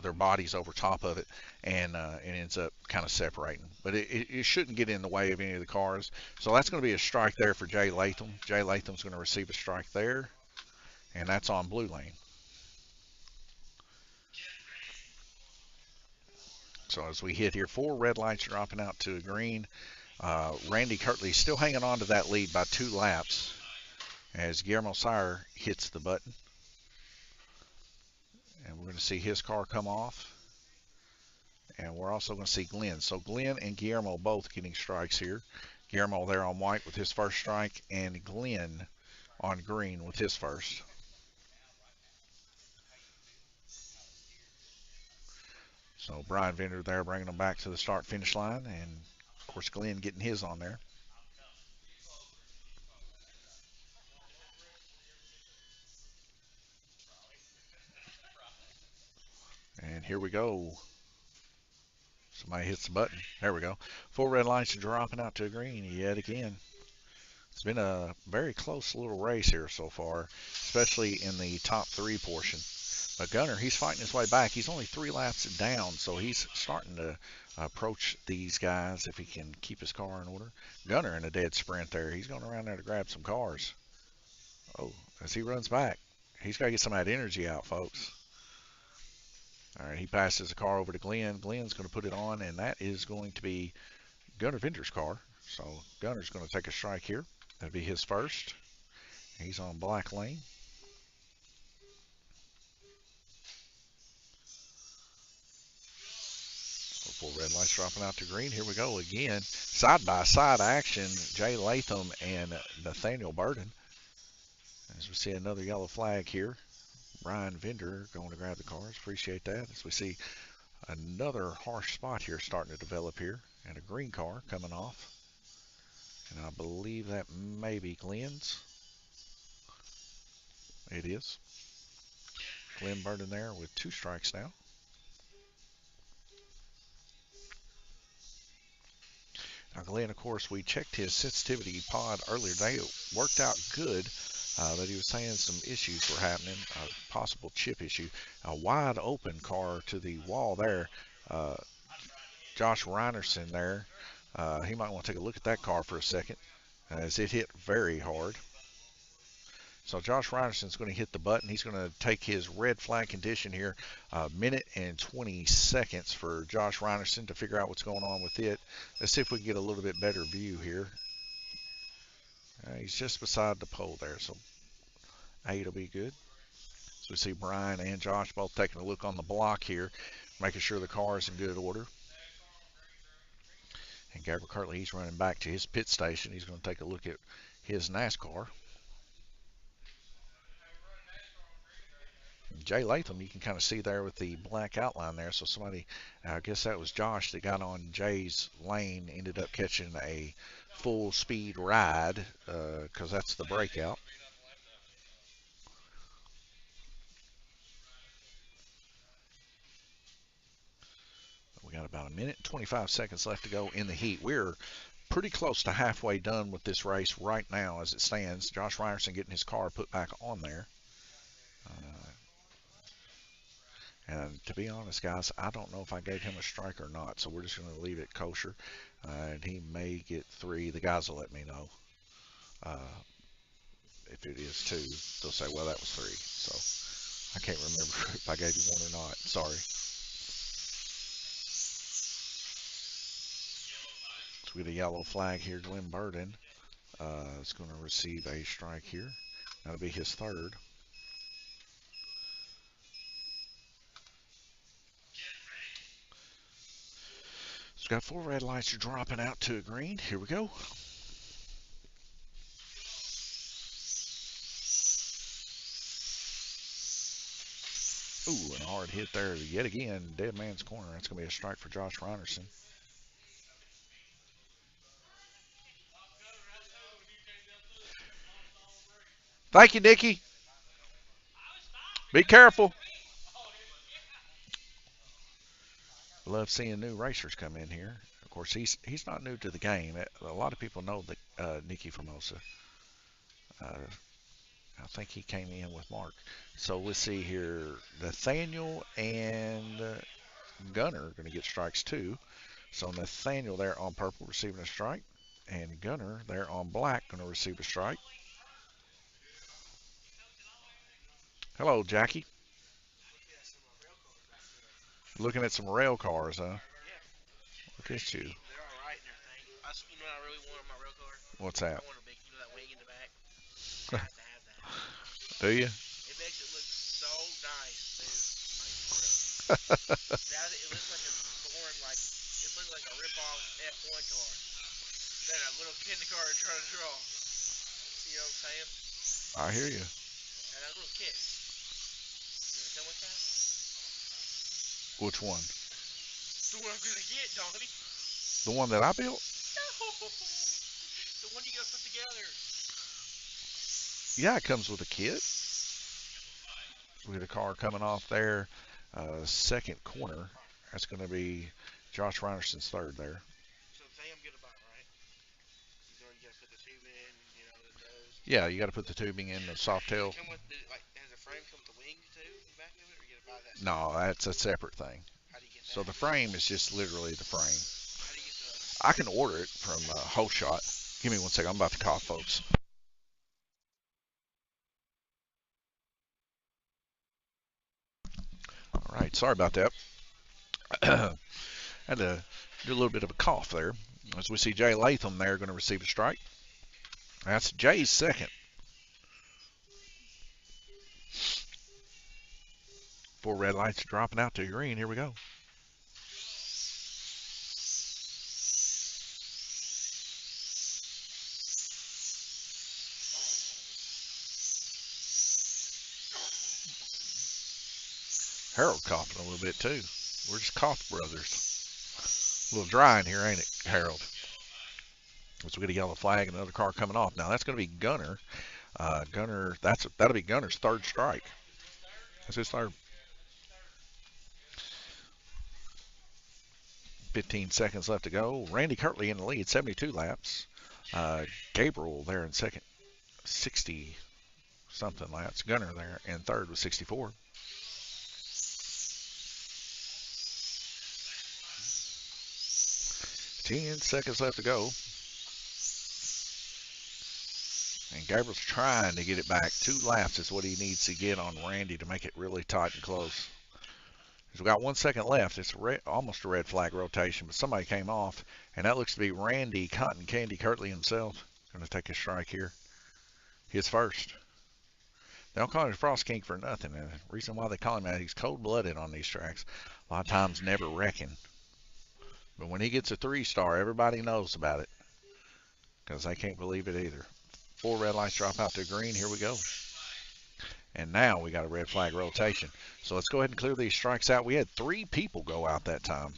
their bodies over top of it, and it ends up kind of separating. But it shouldn't get in the way of any of the cars. So that's going to be a strike there for Jay Latham. Jay Latham's going to receive a strike there, and that's on blue lane. So as we hit here, 4 red lights dropping out to a green. Randy Kirtley still hanging on to that lead by 2 laps as Guillermo Sire hits the button. And we're going to see his car come off. And we're also going to see Glenn. So Glenn and Guillermo both getting strikes here. Guillermo there on white with his first strike, and Glenn on green with his first. So Brian Vender there bringing them back to the start finish line, and of course Glenn getting his on there. And here we go. Somebody hits the button. There we go. 4 red lights dropping out to green yet again. It's been a very close little race here so far, especially in the top 3 portion. But Gunner, he's fighting his way back. He's only 3 laps down, so he's starting to approach these guys if he can keep his car in order. Gunner in a dead sprint there. He's going around there to grab some cars. Oh, as he runs back, he's got to get some of that energy out, folks. All right, he passes the car over to Glenn. Glenn's going to put it on, and that is going to be Gunner Vender's car. So Gunner's going to take a strike here. That'll be his first. He's on black lane. So 4 red lights dropping out to green. Here we go again. Side by side action. Jay Latham and Nathaniel Burden. As we see another yellow flag here. Brian Vender going to grab the cars. Appreciate that. As we see another harsh spot here starting to develop here. And a green car coming off. And I believe that may be Glenn's. It is. Glenn Burden there with 2 strikes now. Now Glenn, of course, we checked his sensitivity pod earlier today. It worked out good, but he was saying some issues were happening, a possible chip issue. A wide open car to the wall there. Uh, Josh Reinerson there. He might want to take a look at that car for a second as it hit very hard. So Josh Reinerson's going to hit the button. He's going to take his red flag condition here, minute and 20 seconds for Josh Reinerson to figure out what's going on with it. Let's see if we can get a little bit better view here. He's just beside the pole there, so 8 will be good. So we see Brian and Josh both taking a look on the block here, making sure the car is in good order. And Gabriel Kirtley, he's running back to his pit station. He's going to take a look at his NASCAR. Jay Latham, you can kind of see there with the black outline there. So somebody, I guess that was Josh that got on Jay's lane, ended up catching a full speed ride because that's the breakout. We got about a minute and 25 seconds left to go in the heat. We're pretty close to halfway done with this race right now as it stands. Josh Ryerson getting his car put back on there. And to be honest, guys, I don't know if I gave him a strike or not, so we're just going to leave it kosher. And he may get 3. The guys will let me know. If it is 2, they'll say, well, that was 3. So I can't remember if I gave you 1 or not. Sorry. So we get a yellow flag here. Glenn Burden is going to receive a strike here. That'll be his 3rd. So got 4 red lights dropping out to a green. Here we go. Ooh, and a hard hit there yet again. Dead man's corner. That's going to be a strike for Josh Reinerson. Thank you, Nikki. Be careful. Love seeing new racers come in here. Of course, he's not new to the game. A lot of people know that Nicky Formosa. Uh, I think he came in with Mark. So let's see here. Nathaniel and Gunner are going to get strikes too. So Nathaniel there on purple receiving a strike, and Gunner there on black going to receive a strike. Hello, Jackie. Looking at some rail cars, huh? Yeah, Look at you. they're all right and everything. You know what I really want on my rail car? What's I that? want a big, that wing in the back. I have to have that. Do you? It makes it look so nice, dude. Like for real. That it looks like a foreign, like it looks like a rip-off F1 car that a little kid in the car is trying to draw. You know what I'm saying? I hear you. And that little kit. You gonna come with that? Which one? The one I'm gonna get, Donnie. The one that I built? No, the one you gotta put together. Yeah, it comes with a kit. We got a car coming off there, second corner. That's going to be Josh Reinerson's third there. So say I'm gonna buy it, right? You gotta put the tube in, you know, the nose. Yeah, you got to put the tubing in the soft Does it tail. come with the, like, has the frame come with the wings too in the back of it, or you gotta buy that No, separate? that's a separate thing. How do you get So that? the frame is just literally the frame. How do you get the? I can order it from Whole Shot. Give me one second. I'm about to cough, folks. All right, sorry about that. Had to do a little bit of a cough there. As we see Jay Latham there going to receive a strike. That's Jay's second. Four red lights dropping out to green. Here we go. Harold coughing a little bit too. We're just cough brothers. A little dry in here, ain't it, Harold? So we get a yellow flag and another car coming off. Now that's going to be Gunner. Gunner, that'll be Gunner's third strike. That's his third. 15 seconds left to go. Randy Kirtley in the lead, 72 laps. Gabriel there in second, 60 something laps. Gunner there in third with 64. 10 seconds left to go. And Gabriel's trying to get it back. 2 laps is what he needs to get on Randy to make it really tight and close. We've got 1 second left. It's almost a red flag rotation, but somebody came off, and that looks to be Randy Cotton Candy Kirtley himself. Going to take a strike here. His first. They don't call him a Frost King for nothing. And the reason why they call him that, he's cold-blooded on these tracks. A lot of times never wrecking. But when he gets a 3-star, everybody knows about it because they can't believe it either. 4 red lights drop out to green. Here we go. And now we got a red flag rotation. So let's go ahead and clear these strikes out. We had 3 people go out that time.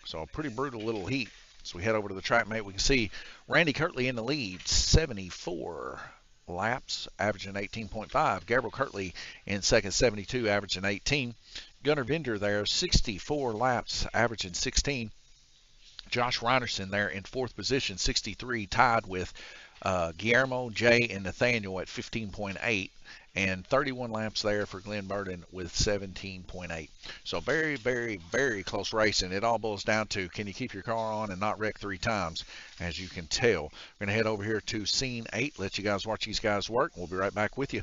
So a pretty brutal little heat. So we head over to the track mate. We can see Randy Kirtley in the lead, 74 laps, averaging 18.5. Gabriel Kirtley in second, 72, averaging 18. Gunnar Vinder there, 64 laps, averaging 16. Josh Reinerson there in fourth position, 63, tied with Guillermo, Jay, and Nathaniel at 15.8, and 31 laps there for Glenn Burden with 17.8. So very, very, very close racing. It all boils down to can you keep your car on and not wreck 3 times, as you can tell. We're going to head over here to scene 8, let you guys watch these guys work. We'll be right back with you.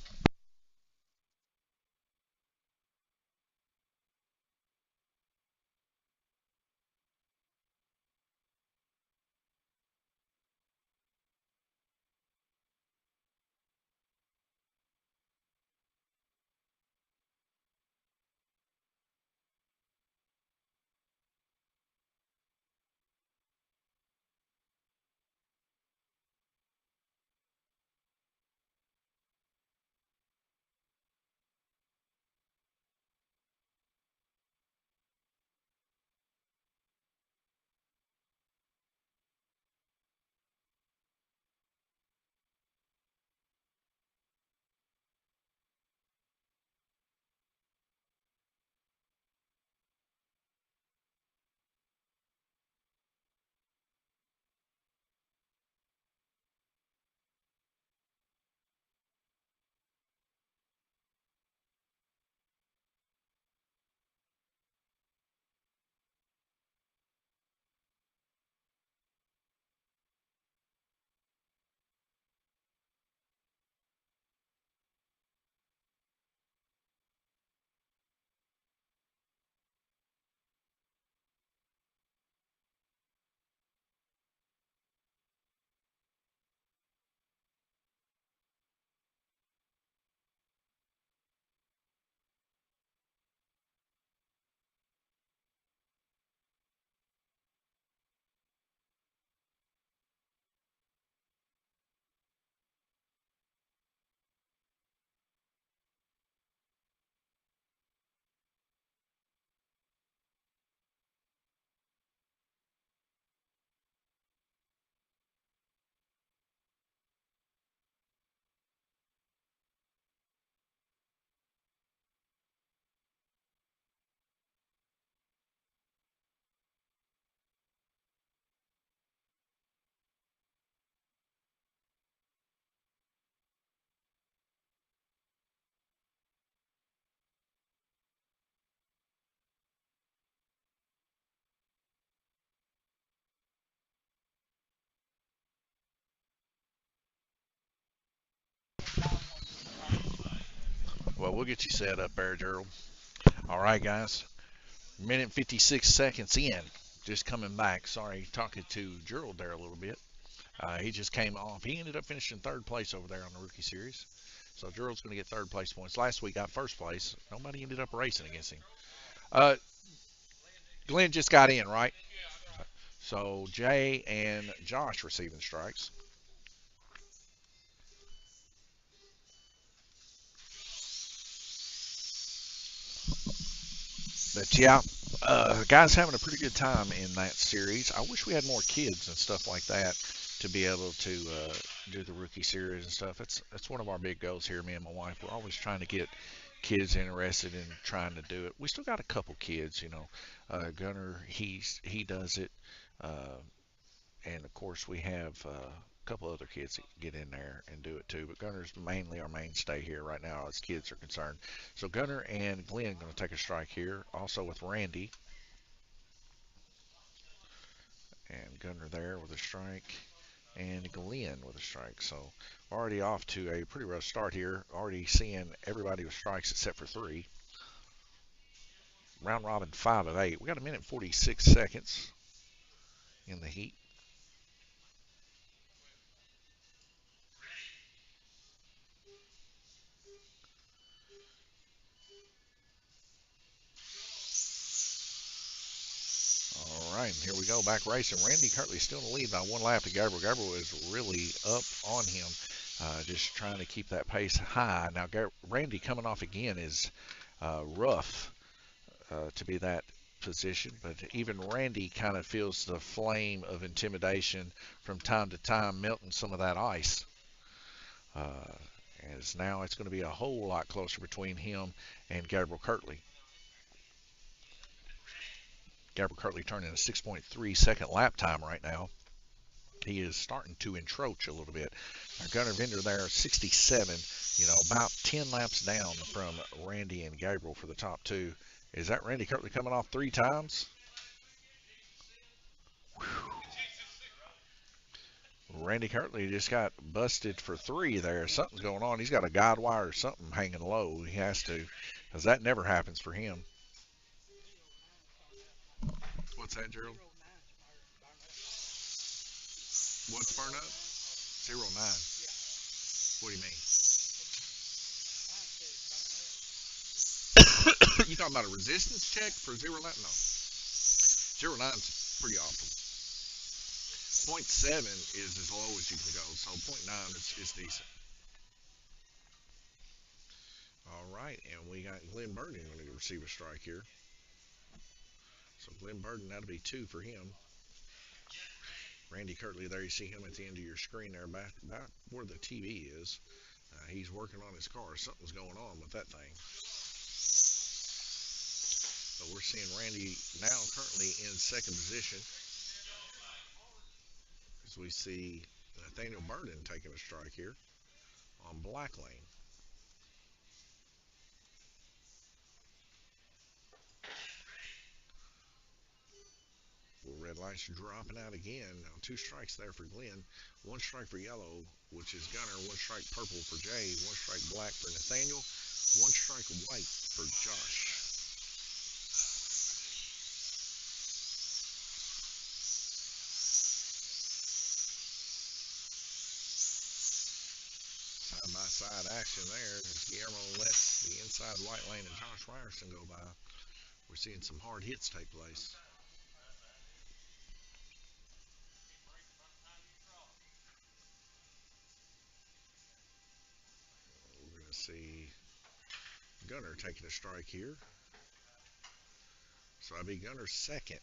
Well, we'll get you set up there, Gerald. All right, guys. Minute and 56 seconds in. Just coming back. Sorry, talking to Gerald there a little bit. He just came off. He ended up finishing third place over there on the rookie series. So Gerald's going to get third place points. Last week got first place. Nobody ended up racing against him. Uh, Glenn just got in, right? So Jay and Josh receiving strikes. But yeah, guys having a pretty good time in that series. I wish we had more kids and stuff like that to be able to do the rookie series and stuff. That's one of our big goals here. Me and my wife, we're always trying to get kids interested in trying to do it. We still got a couple kids, you know. Gunner, he does it, uh, and of course we have a couple other kids that get in there and do it too. But Gunner's mainly our mainstay here right now as kids are concerned. So Gunner and Glenn going to take a strike here. Also with Randy and Gunner there with a strike, and Glenn with a strike. So already off to a pretty rough start here. Already seeing everybody with strikes except for three. Round robin 5 of 8. We got a minute 46 seconds in the heat. All right, and here we go, back racing. Randy Kirtley still in the lead by one lap to Gabriel. Gabriel is really up on him, just trying to keep that pace high. Now, Randy coming off again is rough to be that position, but even Randy kind of feels the flame of intimidation from time to time, melting some of that ice. Uh, as now it's going to be a whole lot closer between him and Gabriel Kirtley. Gabriel Kirtley turning a 6.3 second lap time right now. He is starting to encroach a little bit. Now Gunnar Vender there, 67, about 10 laps down from Randy and Gabriel for the top two. Is that Randy Kirtley coming off 3 times? Whew. Randy Kirtley just got busted for three there. Something's going on. He's got a guide wire or something hanging low. He has to, because that never happens for him. What's that, Gerald? What's burn up? 09. What do you mean? You talking about a resistance check for 09? No. 09's pretty awful. Point 0.7 is as low as you can go, so point 0.9 is decent. All right, and we got Glenn Burden going to receive a strike here. So Glenn Burden, that'll be two for him. Randy Kirtley, there you see him at the end of your screen there, back where the TV is. He's working on his car. Something's going on with that thing. So we're seeing Randy now currently in second position as we see Nathaniel Burden taking a strike here on Black Lane. Red lights dropping out again. Now two strikes there for Glenn. One strike for yellow, which is Gunner. One strike purple for Jay. One strike black for Nathaniel. One strike white for Josh. Side by side action there as Guillermo lets the inside white lane and Josh Ryerson go by. We're seeing some hard hits take place. We're going to see Gunner taking a strike here. So that'd be Gunner's second.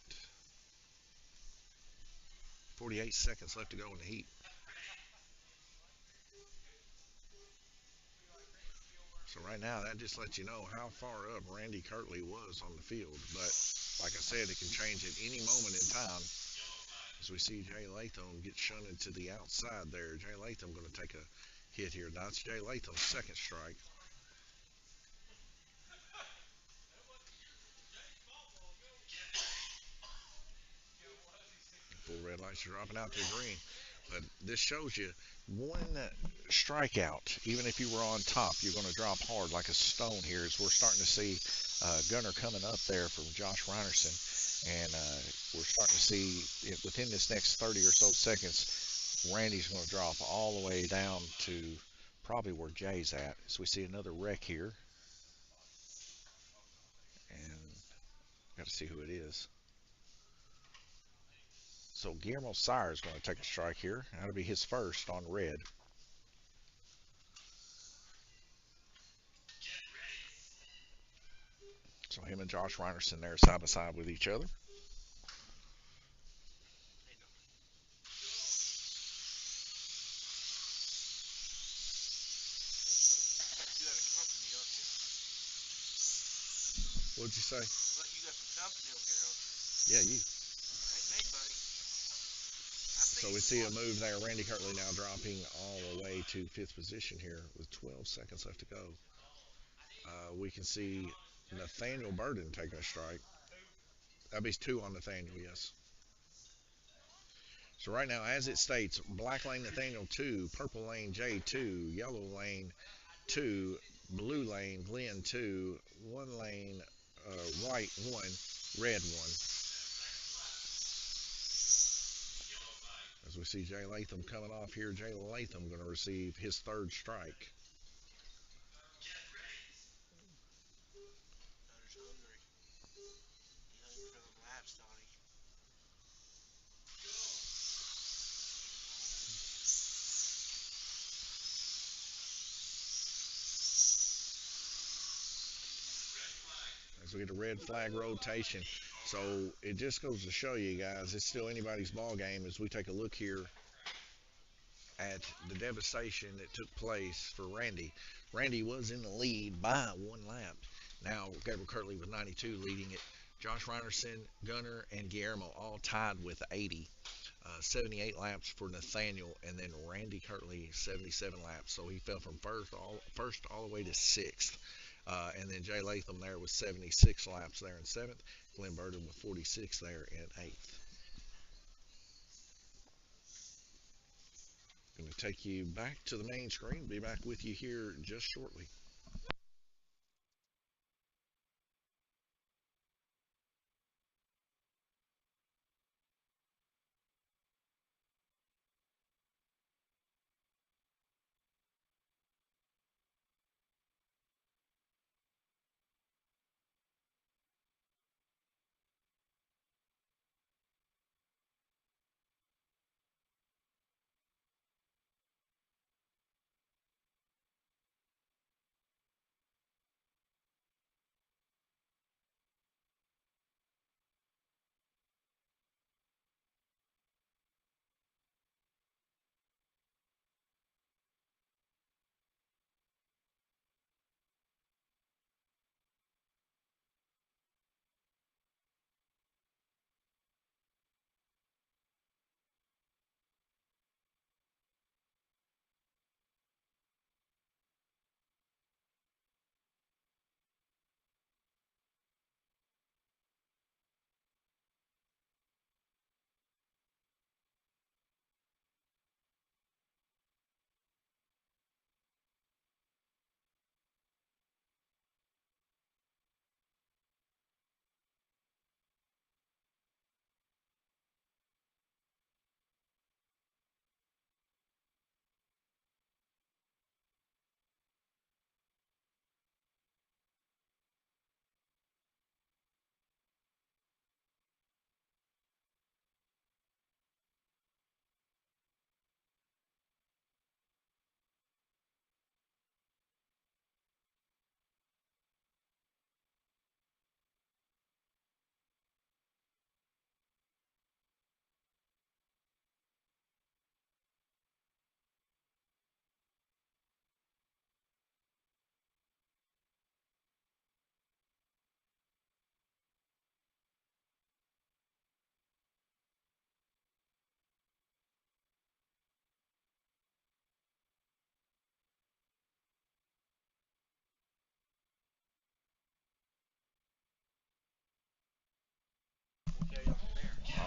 48 seconds left to go in the heat. So right now, that just lets you know how far up Randy Kirtley was on the field. But like I said, it can change at any moment in time. As we see Jay Latham get shunted to the outside there. Jay Latham going to take a hit here. That's Jay Latham's second strike. Full red lights are dropping out to green. But this shows you one strikeout. Even if you were on top, you're going to drop hard like a stone here as we're starting to see Gunner coming up there from Josh Reinerson. And we're starting to see within this next 30 or so seconds, Randy's going to drop all the way down to probably where Jay's at. So we see another wreck here. And got to see who it is. So Guillermo Sire is going to take a strike here. That'll be his first on red. So him and Josh Reinerson there side by side with each other. You got a company, don't you? What'd you say? Look, you got some company over here, don't you? Yeah, you. Ain't me, buddy. I see So you we see a watching. move there. Randy Kirtley now dropping all the way to fifth position here with 12 seconds left to go. We can see Nathaniel Burden taking a strike. That'd be two on Nathaniel, yes. So right now, as it states, black lane Nathaniel 2, purple lane J 2, yellow lane 2, blue lane Glenn 2, one lane white 1, red 1. As we see Jay Latham coming off here, Jay Latham going to receive his third strike. Gunner's hungry. He hungry for them laps, don't he? As we get a red flag rotation. So it just goes to show you guys, it's still anybody's ball game as we take a look here at the devastation that took place for Randy. Randy was in the lead by one lap. Now Gabriel Kirtley with 92 leading it. Josh Reinerson, Gunner, and Guillermo all tied with 80. 78 laps for Nathaniel, and then Randy Kirtley 77 laps. So he fell from first all the way to sixth. And then Jay Latham there with 76 laps there in seventh. Glenn Burden with 46 there in eighth. Going to take you back to the main screen. Be back with you here just shortly.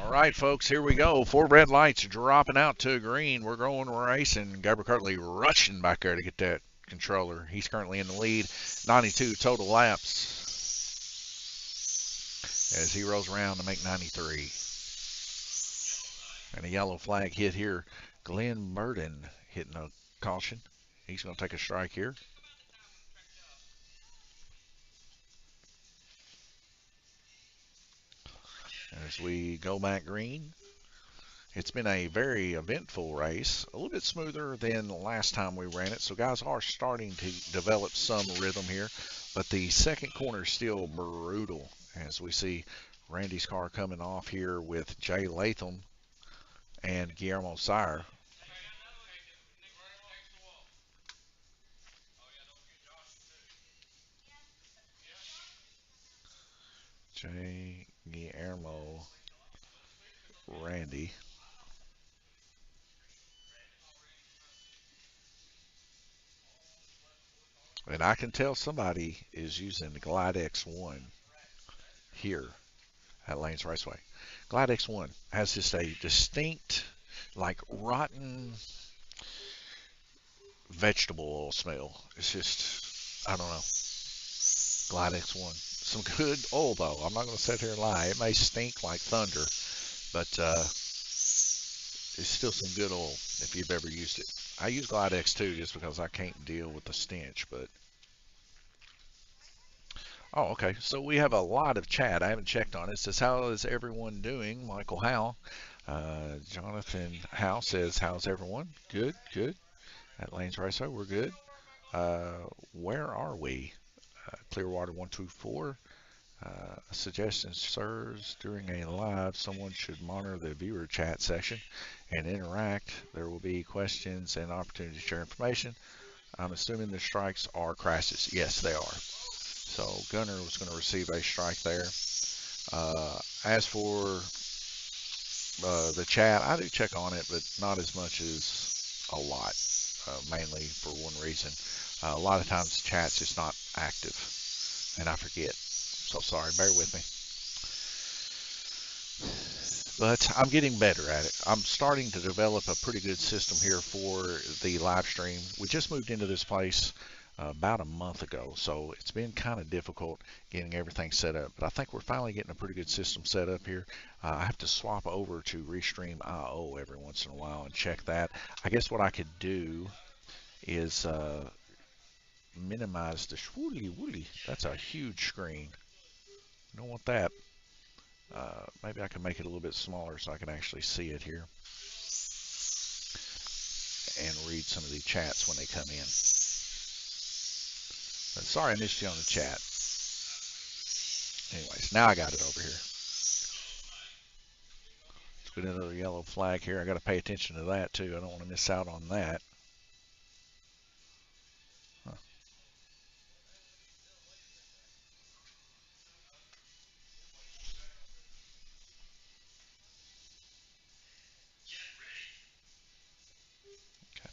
All right, folks, here we go. 4 red lights dropping out to green. We're going racing. Gabriel Kirtley rushing back there to get that controller. He's currently in the lead. 92 total laps as he rolls around to make 93. And a yellow flag hit here. Glenn Burden hitting a caution. He's going to take a strike here. As we go back green, it's been a very eventful race, a little bit smoother than the last time we ran it. So guys are starting to develop some rhythm here, but the second corner is still brutal as we see Randy's car coming off here with Jay Latham and Guillermo Sire. Jay, Guillermo, Randy. And I can tell somebody is using the Glide X1 here at Lanes Raceway. Glide X1 has just a distinct, like rotten vegetable oil smell. It's just, I don't know. Glide X1. Some good oil though. I'm not going to sit here and lie. It may stink like thunder, but it's still some good oil if you've ever used it. I use Glide X2 just because I can't deal with the stench, but oh, okay. So we have a lot of chat. I haven't checked on it. It says, how is everyone doing? Michael Howe. Jonathan Howe says, how's everyone? Good, good. At Lanes Raceway, we're good. Where are we? Clearwater 124. Suggestions, sirs. During a live, someone should monitor the viewer chat section and interact. There will be questions and opportunity to share information. I'm assuming the strikes are crashes. Yes, they are. So Gunner was going to receive a strike there. As for the chat, I do check on it, but not as much as a lot, mainly for one reason. A lot of times the chat's just not active, and I forget. So sorry, bear with me. But I'm getting better at it. I'm starting to develop a pretty good system here for the live stream. We just moved into this place about a month ago, so it's been kind of difficult getting everything set up, but I think we're finally getting a pretty good system set up here. I have to swap over to Restream.io every once in a while and check that. I guess what I could do is minimize the schwooly woolly. That's a huge screen. I don't want that. Maybe I can make it a little bit smaller so I can actually see it here and read some of the chats when they come in. But sorry I missed you on the chat. Anyways, now I got it over here. Let's get another yellow flag here. I got to pay attention to that too. I don't want to miss out on that. Huh. Okay.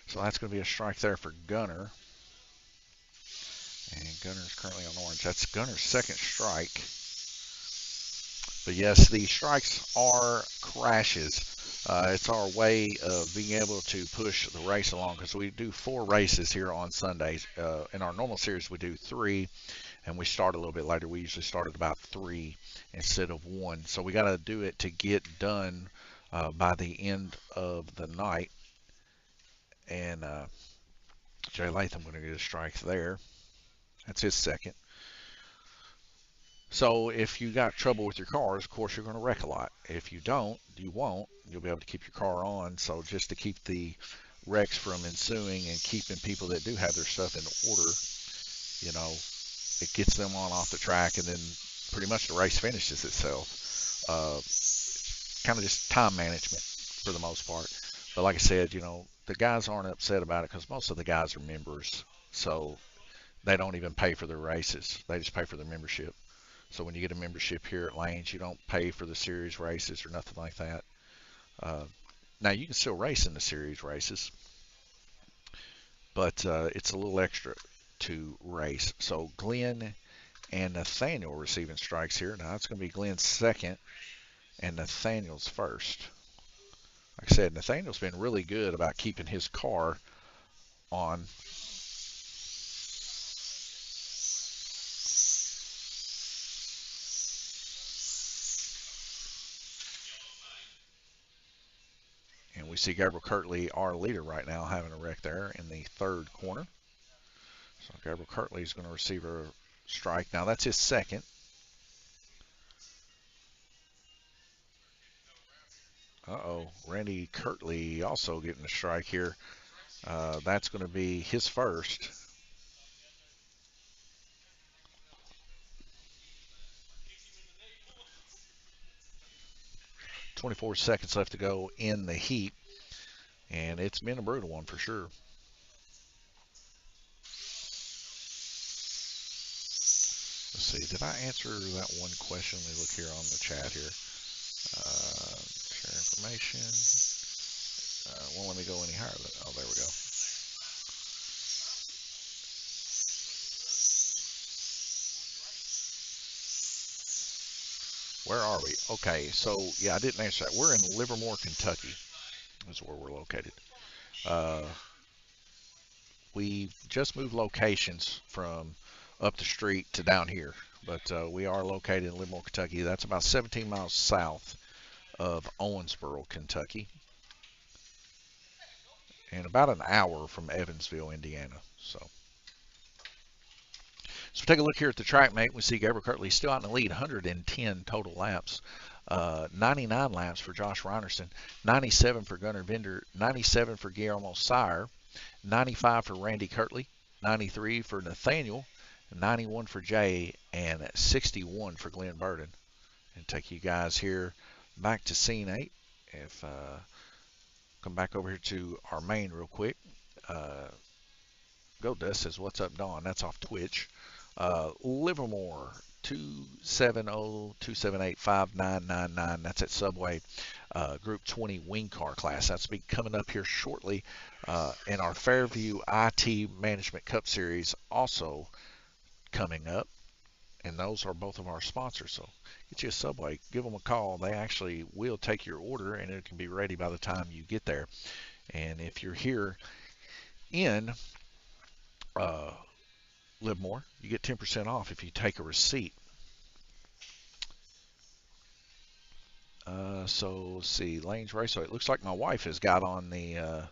So that's going to be a strike there for Gunner. And Gunner's currently on orange. That's Gunner's second strike. But yes, the strikes are crashes. It's our way of being able to push the race along because we do 4 races here on Sundays. In our normal series, we do 3, and we start a little bit later. We usually start at about 3 instead of 1. So we got to do it to get done by the end of the night. And Jay Latham going to get a strike there. That's his second. So if you got trouble with your cars, of course you're going to wreck a lot. If you don't, you won't. You'll be able to keep your car on. So just to keep the wrecks from ensuing and keeping people that do have their stuff in order, you know, it gets them on off the track, and then pretty much the race finishes itself. Kind of just time management for the most part. But like I said, you know, the guys aren't upset about it because most of the guys are members. So they don't even pay for their races. They just pay for their membership. So when you get a membership here at Lanes, you don't pay for the series races or nothing like that. Now you can still race in the series races, but it's a little extra to race. So Glenn and Nathaniel receiving strikes here. Now it's going to be Glenn's second and Nathaniel's first. Like I said, Nathaniel's been really good about keeping his car on. And we see Gabriel Kirtley, our leader right now, having a wreck there in the third corner. So Gabriel Kirtley is going to receive a strike. Now that's his second. Uh-oh, Randy Kirtley also getting a strike here. That's going to be his first. 24 seconds left to go in the heat, and it's been a brutal one for sure. Let's see, did I answer that one question? Let me look here on the chat here. Share information. Won't let me go any higher. Oh, there we go. Where are we? Okay, so yeah, I didn't answer that. We're in Livermore, Kentucky. Is where we're located. Uh, we just moved locations from up the street to down here, but we are located in Livermore, Kentucky. That's about 17 miles south of Owensboro, Kentucky, and about an hour from Evansville, Indiana. So take a look here at the track mate. We see Gabriel Kirtley still out in the lead, 110 total laps. 99 laps for Josh Reinerson, 97 for Gunnar Vinder, 97 for Guillermo Sire, 95 for Randy Kirtley, 93 for Nathaniel, 91 for Jay, and 61 for Glenn Burden. And take you guys here back to scene 8. If come back over here to our main real quick. Go Dust says, "What's up, Dawn?" That's off Twitch. Livermore 270-278-5999. That's at Subway. Group 20 wing car class. That's be coming up here shortly. And our Fairview IT Management Cup Series also coming up. And those are both of our sponsors. So get you a Subway, give them a call. They actually will take your order, and it can be ready by the time you get there. And if you're here in Livermore, you get 10% off if you take a receipt. So let's see, Lane's Race. So it looks like my wife has got on the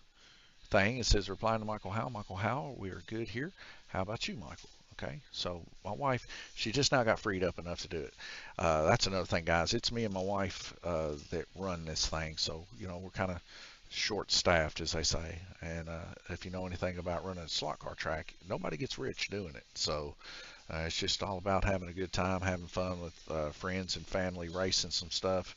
thing. It says, replying to Michael Howell. Michael Howell, we are good here. How about you, Michael? Okay, so my wife, she just now got freed up enough to do it. That's another thing, guys. It's me and my wife that run this thing. So, we're kind of short-staffed, as they say. And if you know anything about running a slot car track, nobody gets rich doing it. So it's just all about having a good time, having fun with friends and family, racing some stuff,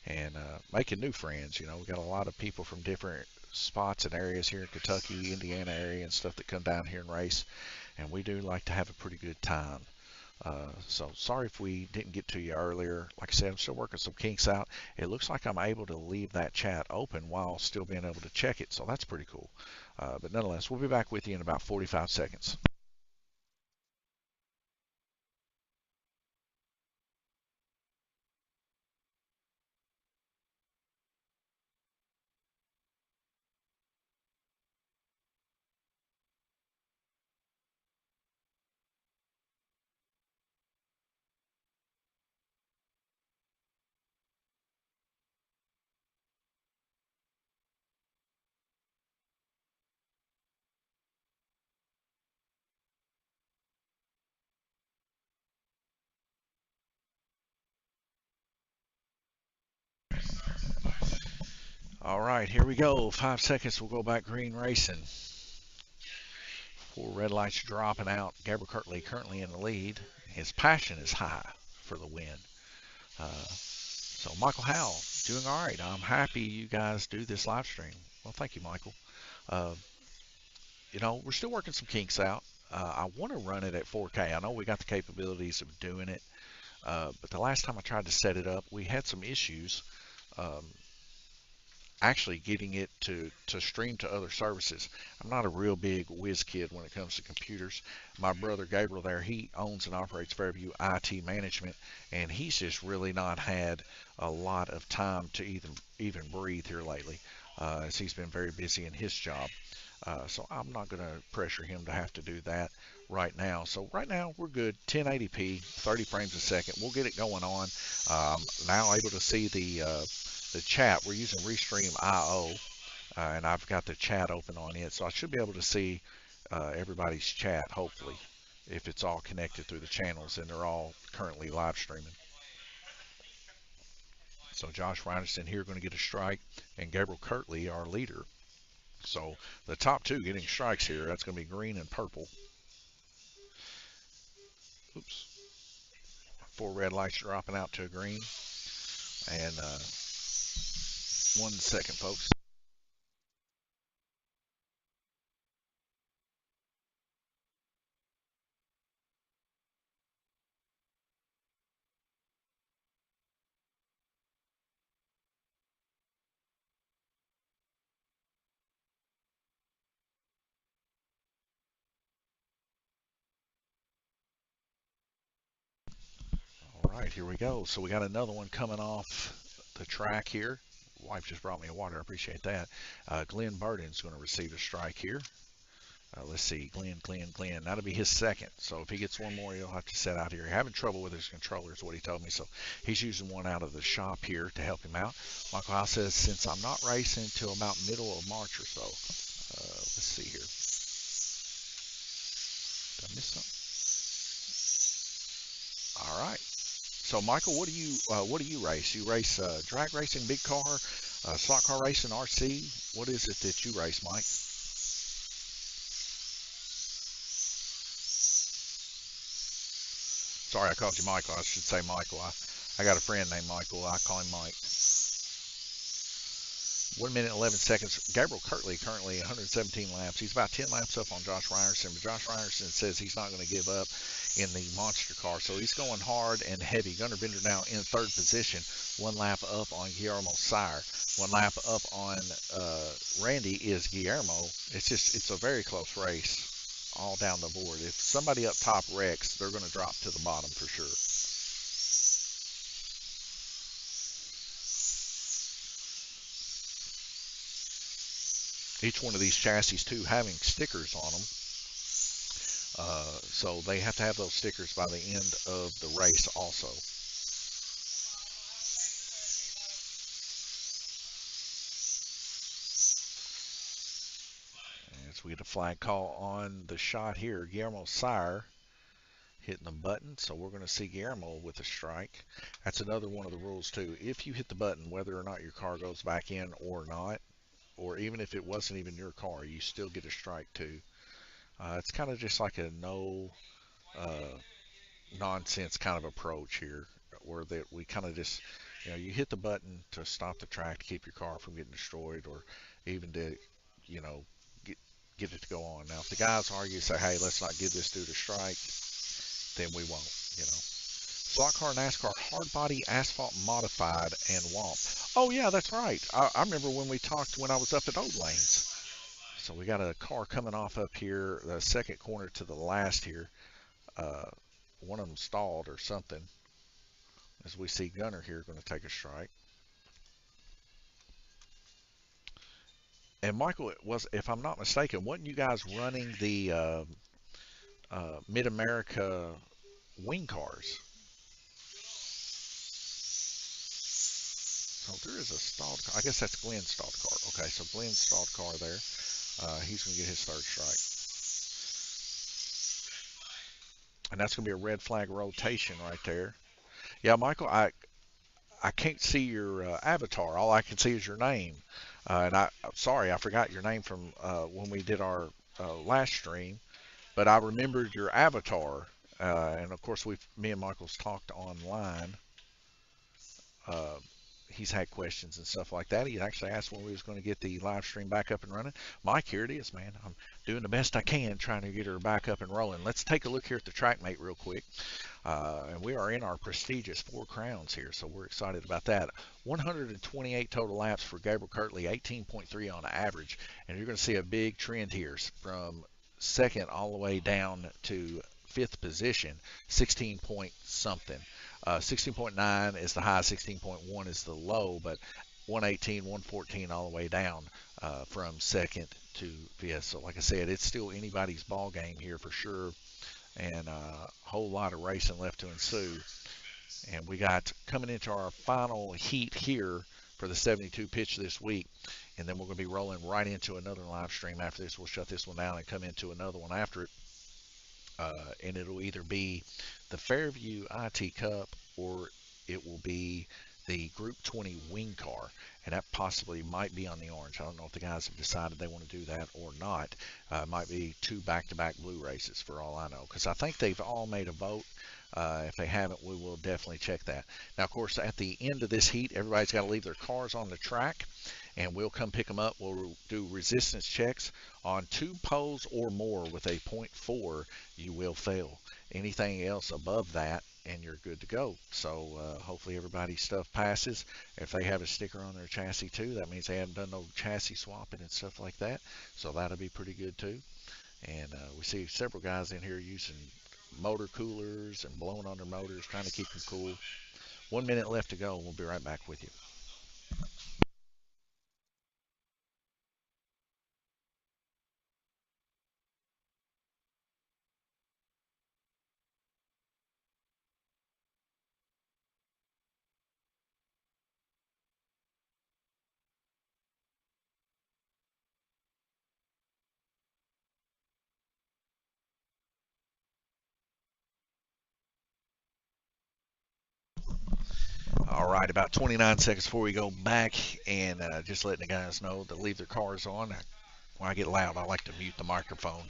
and making new friends. We got a lot of people from different spots and areas here in Kentucky, Indiana area and stuff that come down here and race, and we do like to have a pretty good time. So sorry if we didn't get to you earlier. Like I said, I'm still working some kinks out. It looks like I'm able to leave that chat open while still being able to check it, so that's pretty cool. But nonetheless, we'll be back with you in about 45 seconds. All right, here we go. 5 seconds, we'll go back green racing. 4 red lights dropping out. Gabriel Kirtley currently in the lead. His passion is high for the win. So Michael Howell doing all right. I'm happy you guys do this live stream. Well, thank you, Michael. Uh, we're still working some kinks out. I want to run it at 4K. I know we got the capabilities of doing it, but the last time I tried to set it up, we had some issues. Um, actually getting it to stream to other services. I'm not a real big whiz kid when it comes to computers. My brother Gabriel there, he owns and operates Fairview IT Management, and he's just really not had a lot of time to even breathe here lately, as he's been very busy in his job. So I'm not going to pressure him to have to do that right now. So right now we're good. 1080p, 30 frames a second. We'll get it going on. Now able to see the chat. We're using Restream IO, and I've got the chat open on it, so I should be able to see everybody's chat, hopefully, if it's all connected through the channels and they're all currently live streaming. So Josh Reinerson here going to get a strike, and Gabriel Kirtley, our leader. So the top two getting strikes here. That's going to be green and purple. Oops. Four red lights dropping out to a green. And 1 second, folks. All right, here we go. So we got another one coming off the track here. Wife just brought me a water. I appreciate that. Glenn Burden's going to receive a strike here. Let's see, Glenn. That'll be his second. So if he gets one more, he'll have to set out here. Having trouble with his controller is what he told me. So he's using one out of the shop here to help him out. Michael House says, since I'm not racing until about middle of March or so. Let's see here. Did I miss something? All right. So Michael, what do you race? You race drag racing, big car, slot car racing, RC. What is it that you race, Mike? Sorry, I called you Michael. I should say Michael. I got a friend named Michael. I call him Mike. 1 minute 11 seconds. Gabriel Kirtley currently 117 laps. He's about 10 laps up on Josh Ryerson, but Josh Ryerson says he's not going to give up in the monster car, so he's going hard and heavy. Gunnar Bender now in third position, 1 lap up on Guillermo Sire. 1 lap up on Randy is Guillermo. It's a very close race all down the board. If somebody up top wrecks, they're going to drop to the bottom for sure. Each one of these chassis too having stickers on them, so they have to have those stickers by the end of the race also. As we get a flag call on the shot here, Guillermo Sire hitting the button, so we're going to see Guillermo with a strike. That's another one of the rules too. If you hit the button, whether or not your car goes back in or not, or even if it wasn't even your car, you still get a strike too. It's kind of just like a no uh, nonsense kind of approach here, where that we kind of just, you hit the button to stop the track to keep your car from getting destroyed, or even to, you know, get get it to go on. Now, if the guys argue, say, hey, let's not give this dude a strike, then we won't. Slot car, NASCAR, hard body, asphalt modified, and WOMP. Oh yeah, that's right. I remember when we talked when I was up at Old Lanes. So we got a car coming off up here, the second corner to the last here. Uh, One of them stalled or something. As we see Gunner here going to take a strike. And Michael, it was, if I'm not mistaken, wasn't you guys running the Mid America wing cars? So there is a stalled car. I guess that's Glenn's stalled car. Okay, so Glenn's stalled car there. He's going to get his third strike. And that's going to be a red flag rotation right there. Yeah, Michael, I can't see your avatar. All I can see is your name. And sorry, I forgot your name from when we did our last stream, but I remembered your avatar. And of course, me and Michael's talked online. Uh, he's had questions and stuff like that. He actually asked when we was going to get the live stream back up and running. Mike, here it is, man. I'm doing the best I can trying to get her back up and rolling. Let's take a look here at the track mate real quick. And we are in our prestigious Four Crowns here, so we're excited about that. 128 total laps for Gabriel Kirtley, 18.3 on average. And you're going to see a big trend here from second all the way down to fifth position, 16 point something. 16.9 is the high, 16.1 is the low, but 118, 114 all the way down from second to fifth. So, like I said, it's still anybody's ball game here for sure, and a whole lot of racing left to ensue. And we got coming into our final heat here for the 72 pitch this week, and then we're going to be rolling right into another live stream after this. We'll shut this one down and come into another one after it. And it'll either be the Fairview IT Cup or it will be the Group 20 wing car, and that possibly might be on the orange. I don't know if the guys have decided they want to do that or not. It might be two back-to-back blue races for all I know, because I think they've all made a vote. If they haven't, we will definitely check that. Now, of course, at the end of this heat, everybody's got to leave their cars on the track, and we'll come pick them up. We'll do resistance checks on 2 poles or more with a .4. You will fail. Anything else above that, and you're good to go. So hopefully everybody's stuff passes. If they have a sticker on their chassis too, that means they haven't done no chassis swapping and stuff like that. So that'll be pretty good too. And we see several guys in here using motor coolers and blowing on their motors, trying to keep them cool. 1 minute left to go, and we'll be right back with you. All right, about 29 seconds before we go back, and just letting the guys know to leave their cars on. When I get loud, I like to mute the microphone.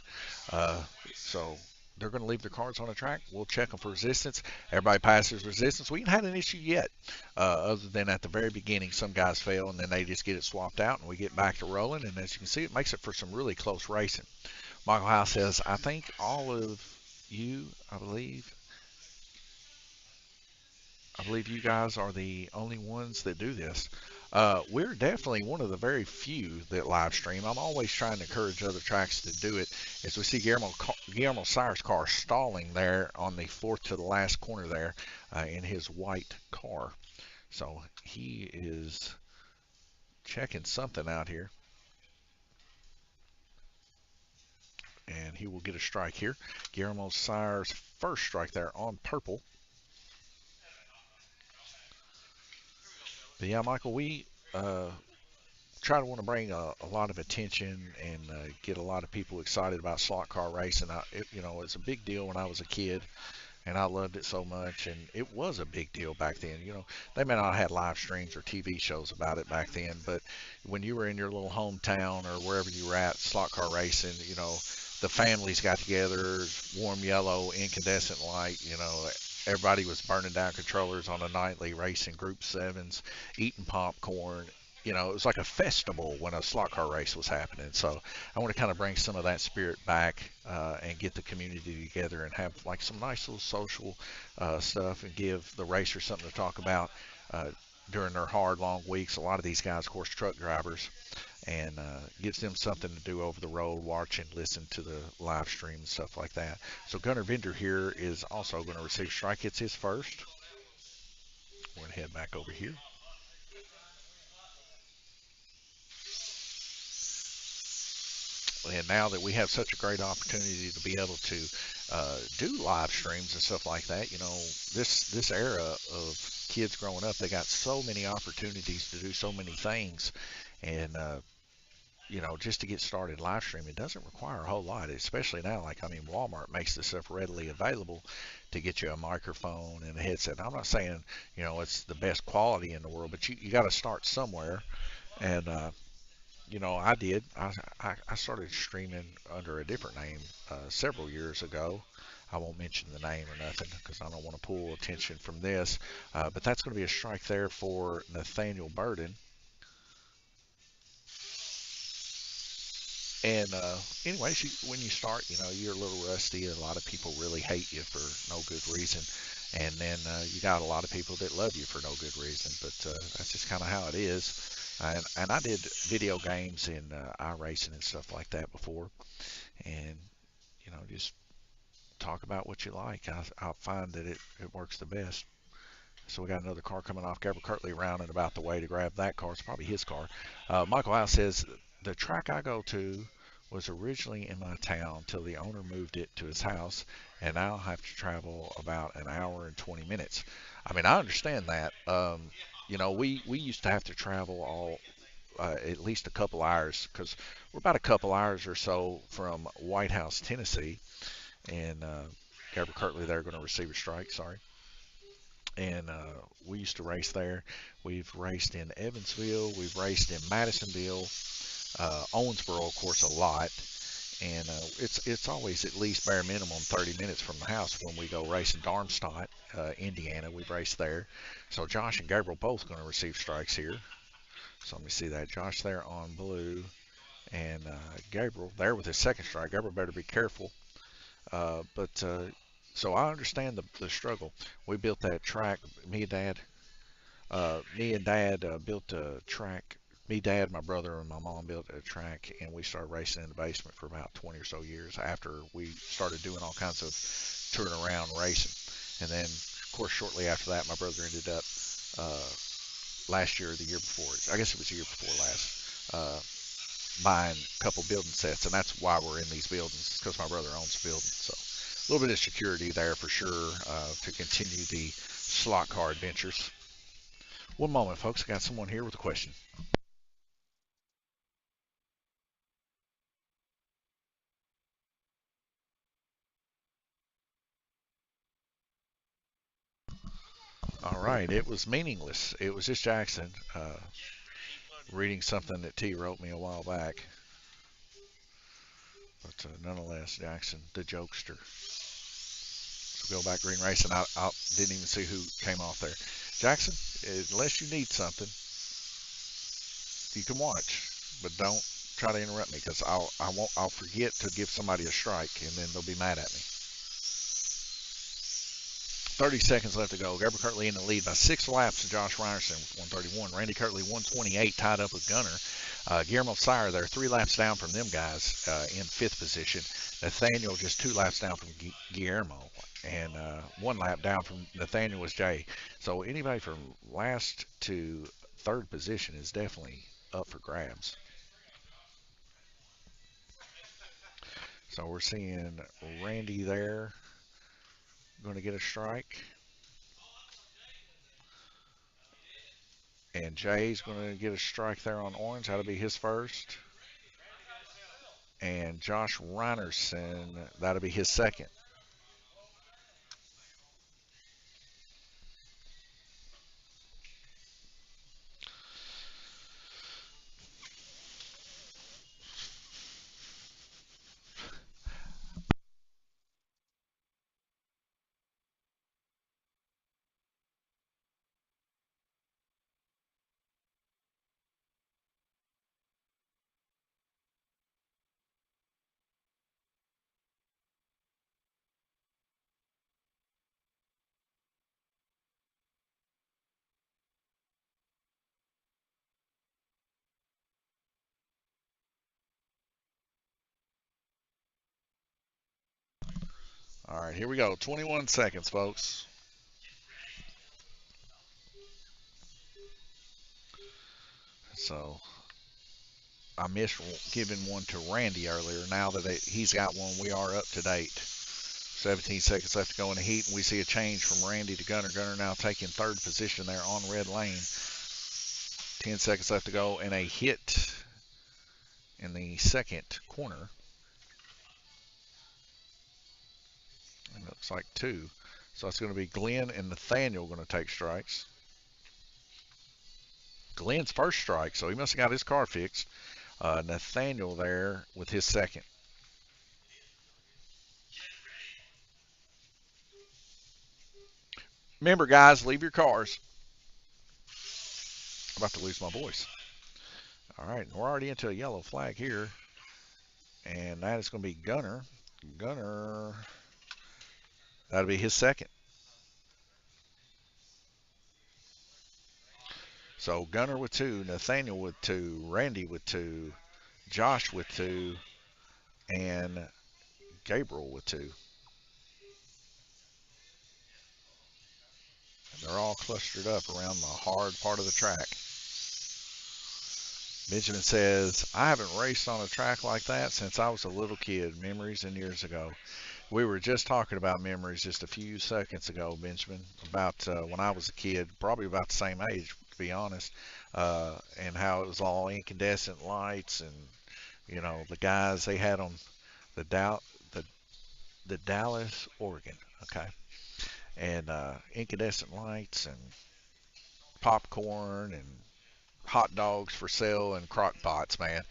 Uh, so they're going to leave their cars on the track. We'll check them for resistance. Everybody passes resistance. We haven't had an issue yet, other than at the very beginning, some guys fail and then they just get it swapped out, and we get back to rolling. And as you can see, it makes it for some really close racing. Michael House says, I think all of you, I believe you guys are the only ones that do this. We're definitely one of the very few that live stream. I'm always trying to encourage other tracks to do it. As we see Guillermo Sire's car stalling there on the fourth to the last corner there in his white car. So he is checking something out here. And he will get a strike here. Guillermo Sire's first strike there on purple. But yeah, Michael, we try to want to bring a lot of attention and get a lot of people excited about slot car racing. It's a big deal when I was a kid, and I loved it so much. And it was a big deal back then. They may not have had live streams or TV shows about it back then, but when you were in your little hometown or wherever you were at, slot car racing, the families got together, warm yellow, incandescent light, everybody was burning down controllers on a nightly, racing group sevens, eating popcorn. It was like a festival when a slot car race was happening. So I want to kind of bring some of that spirit back and get the community together and have like some nice little social stuff and give the racers something to talk about during their hard, long weeks. A lot of these guys, of course, truck drivers, and gives them something to do over the road, watch and listen to the live stream and stuff like that. So Gunnar Bender here is also going to receive strike. It's his first. We're going to head back over here. And now that we have such a great opportunity to be able to do live streams and stuff like that, this era of kids growing up, they got so many opportunities to do so many things, and just to get started live streaming, it doesn't require a whole lot, especially now. Like, I mean, Walmart makes this stuff readily available to get you a microphone and a headset. I'm not saying, it's the best quality in the world, but you got to start somewhere. And you know, I did. I started streaming under a different name several years ago. I won't mention the name or nothing because I don't want to pull attention from this. But that's going to be a strike there for Nathaniel Burden. And anyways, when you start, you know, you're a little rusty. A lot of people really hate you for no good reason. And then you got a lot of people that love you for no good reason. But that's just kind of how it is. And I did video games and iRacing and stuff like that before. And, you know, just talk about what you like. I find that it works the best. So we got another car coming off. Gabriel Kirtley around and about the way to grab that car. It's probably his car. Michael House says the track I go to was originally in my town till the owner moved it to his house, and now I have to travel about an hour and 20 minutes. I mean, I understand that. You know, we used to have to travel all at least a couple hours because we're about a couple hours or so from White House, Tennessee, and Gabriel Kirtley there going to receive a strike. Sorry. And we used to race there. We've raced in Evansville. We've raced in Madisonville, Owensboro, of course, a lot. And it's always at least bare minimum 30 minutes from the house when we go racing Darmstadt, Indiana. We've raced there. So Josh and Gabriel both going to receive strikes here. So let me see that. Josh there on blue, and Gabriel there with his second strike. Gabriel better be careful. But so I understand the struggle. We built that track. Me and Dad built a track. Me, Dad, my brother, and my mom built a track, and we started racing in the basement for about 20 or so years after we started doing all kinds of touring around racing. And then, of course, shortly after that, my brother ended up uh, last year or the year before. I guess it was the year before last. Buying a couple building sets, and that's why we're in these buildings, because my brother owns the building. So a little bit of security there for sure to continue the slot car adventures. One moment, folks. I got someone here with a question. All right, it was meaningless. It was just Jackson reading something that T wrote me a while back. But nonetheless, Jackson, the jokester. So go back green racing. I didn't even see who came off there. Jackson, unless you need something, you can watch, but don't try to interrupt me because I'll forget to give somebody a strike and then they'll be mad at me. 30 seconds left to go. Gabriel Kirtley in the lead by 6 laps to Josh Ryerson with 131. Randy Kirtley 128 tied up with Gunner. Guillermo Sire there 3 laps down from them guys in 5th position. Nathaniel just 2 laps down from Guillermo, and 1 lap down from Nathaniel was Jay. So anybody from last to 3rd position is definitely up for grabs. So we're seeing Randy there going to get a strike. And Jay's going to get a strike there on orange. That'll be his first. And Josh Reinerson, that'll be his second. All right, here we go. 21 seconds, folks. So I missed giving one to Randy earlier. Now that he's got one, we are up to date. 17 seconds left to go in the heat, and we see a change from Randy to Gunner. Gunner now taking 3rd position there on red lane. 10 seconds left to go, and a hit in the 2nd corner. And it looks like 2. So it's going to be Glenn and Nathaniel going to take strikes. Glenn's first strike, so he must have got his car fixed. Nathaniel there with his second. Remember, guys, leave your cars. I'm about to lose my voice. All right, we're already into a yellow flag here, and that is going to be Gunner. Gunner, that'll be his second. So Gunner with two, Nathaniel with two, Randy with two, Josh with two, and Gabriel with two. And they're all clustered up around the hard part of the track. Benjamin says, I haven't raced on a track like that since I was a little kid, memories and years ago. We were just talking about memories just a few seconds ago, Benjamin, about when I was a kid, probably about the same age, to be honest, and how it was all incandescent lights and, you know, the guys they had on the the, the Dallas, Oregon, okay, and incandescent lights and popcorn and hot dogs for sale and crock pots, man.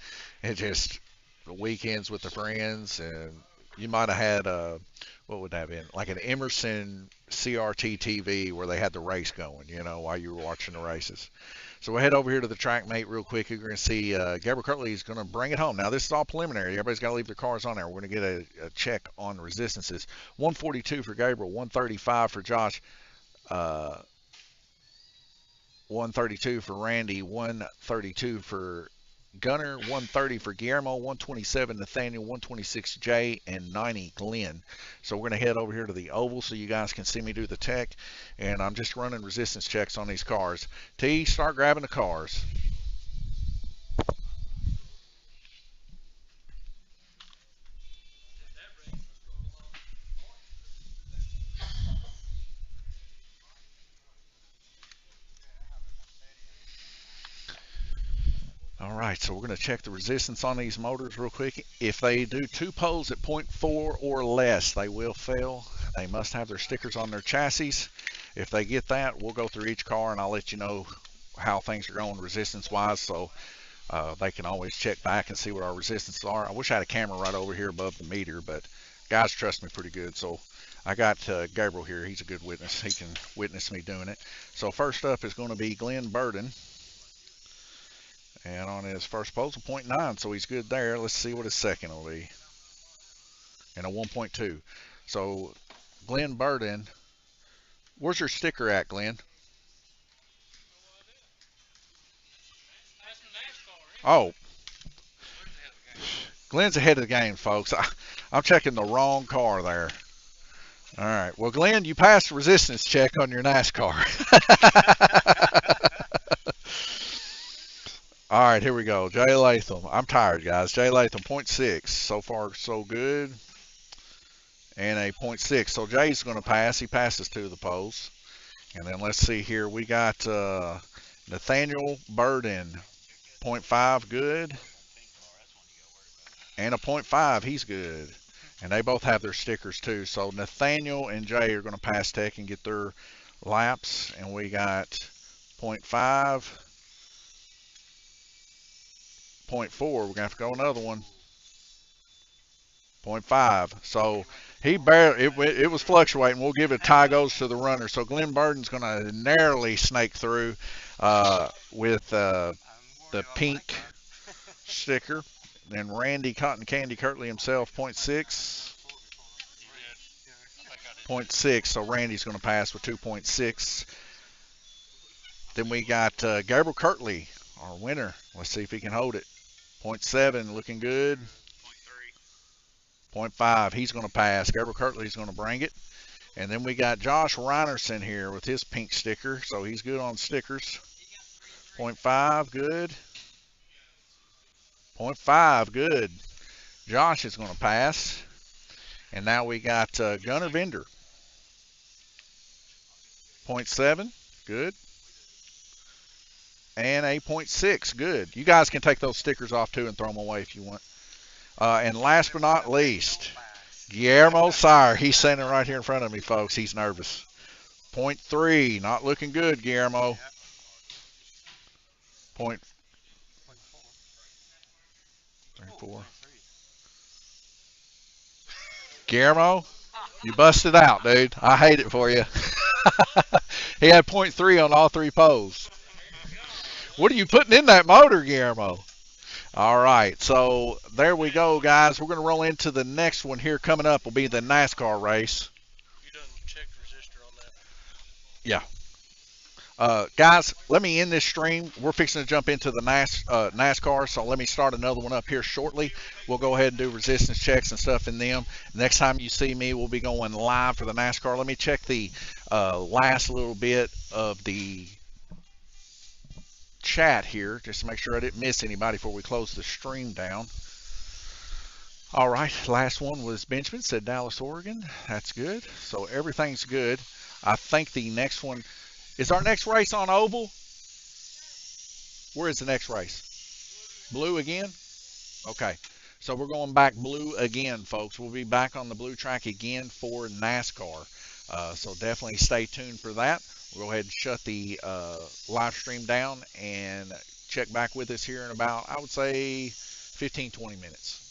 And just the weekends with the friends, and you might have had what would that have been? Like an Emerson CRT TV where they had the race going, you know, while you were watching the races. So we'll head over here to the track mate real quick. You're going to see Gabriel Kirtley is going to bring it home. Now, this is all preliminary. Everybody's got to leave their cars on there. We're going to get a check on resistances. 142 for Gabriel, 135 for Josh. 132 for Randy, 132 for Gunner, 130 for Guillermo, 127 Nathaniel, 126 Jay, and 90 Glenn. So we're going to head over here to the oval so you guys can see me do the tech. And I'm just running resistance checks on these cars. T, start grabbing the cars. All right, so we're going to check the resistance on these motors real quick. If they do two poles at 0.4 or less, they will fail. They must have their stickers on their chassis. If they get that, we'll go through each car and I'll let you know how things are going resistance-wise, so they can always check back and see what our resistances are. I wish I had a camera right over here above the meter, but guys trust me pretty good. So I got Gabriel here. He's a good witness. He can witness me doing it. So first up is going to be Glenn Burden. And on his first proposal, 0.9, so he's good there. Let's see what his second will be. And a 1.2. So Glenn Burden, where's your sticker at, Glenn? Oh, Glenn's ahead of the game, folks. I'm checking the wrong car there. All right. Well, Glenn, you passed the resistance check on your NASCAR. All right, here we go. Jay Latham. I'm tired, guys. Jay Latham, 0.6. So far, so good. And a 0.6. So Jay's going to pass. He passes two of the poles. And then let's see here. We got Nathaniel Burden, 0.5, good. And a 0.5, he's good. And they both have their stickers too. So Nathaniel and Jay are going to pass tech and get their laps. And we got 0.5, 0.4. We're going to have to go another one. 0.5. So he barely, it was fluctuating. We'll give it tie goes to the runner. So Glenn Burden's going to narrowly snake through with the pink sticker. Then Randy Cotton Candy Kirtley himself, 0.6. 0.6. So Randy's going to pass with 2.6. Then we got Gabriel Kirtley, our winner. Let's see if he can hold it. 0.7, looking good. 0.5, he's going to pass. Gabriel Kirtley's going to bring it. And then we got Josh Reinerson here with his pink sticker. So he's good on stickers. 0.5, good. 0.5, good. Josh is going to pass. And now we got Gunnar Vender. 0.7, good. And a 0.6, good. You guys can take those stickers off too and throw them away if you want. And last but not least, Guillermo Sire. He's standing right here in front of me, folks. He's nervous. 0.3, not looking good, Guillermo. Point 4. Guillermo, you busted out, dude. I hate it for you. He had .3 on all 3 poles. What are you putting in that motor, Guillermo? All right, so there we go, guys. We're going to roll into the next one here. Coming up will be the NASCAR race. You done checked resistor on that? Yeah. Guys, let me end this stream. We're fixing to jump into the NASCAR, so let me start another one up here shortly. We'll go ahead and do resistance checks and stuff in them. Next time you see me, we'll be going live for the NASCAR. Let me check the last little bit of the chat here just to make sure I didn't miss anybody before we close the stream down. All right, last one was Benjamin, said Dallas, Oregon. That's good. So everything's good. I think the next one is our next race on oval. Where is the next race? Blue again? Okay. So we're going back blue again, folks. We'll be back on the blue track again for NASCAR. So definitely stay tuned for that. We'll go ahead and shut the live stream down and check back with us here in about, I would say, 15, 20 minutes.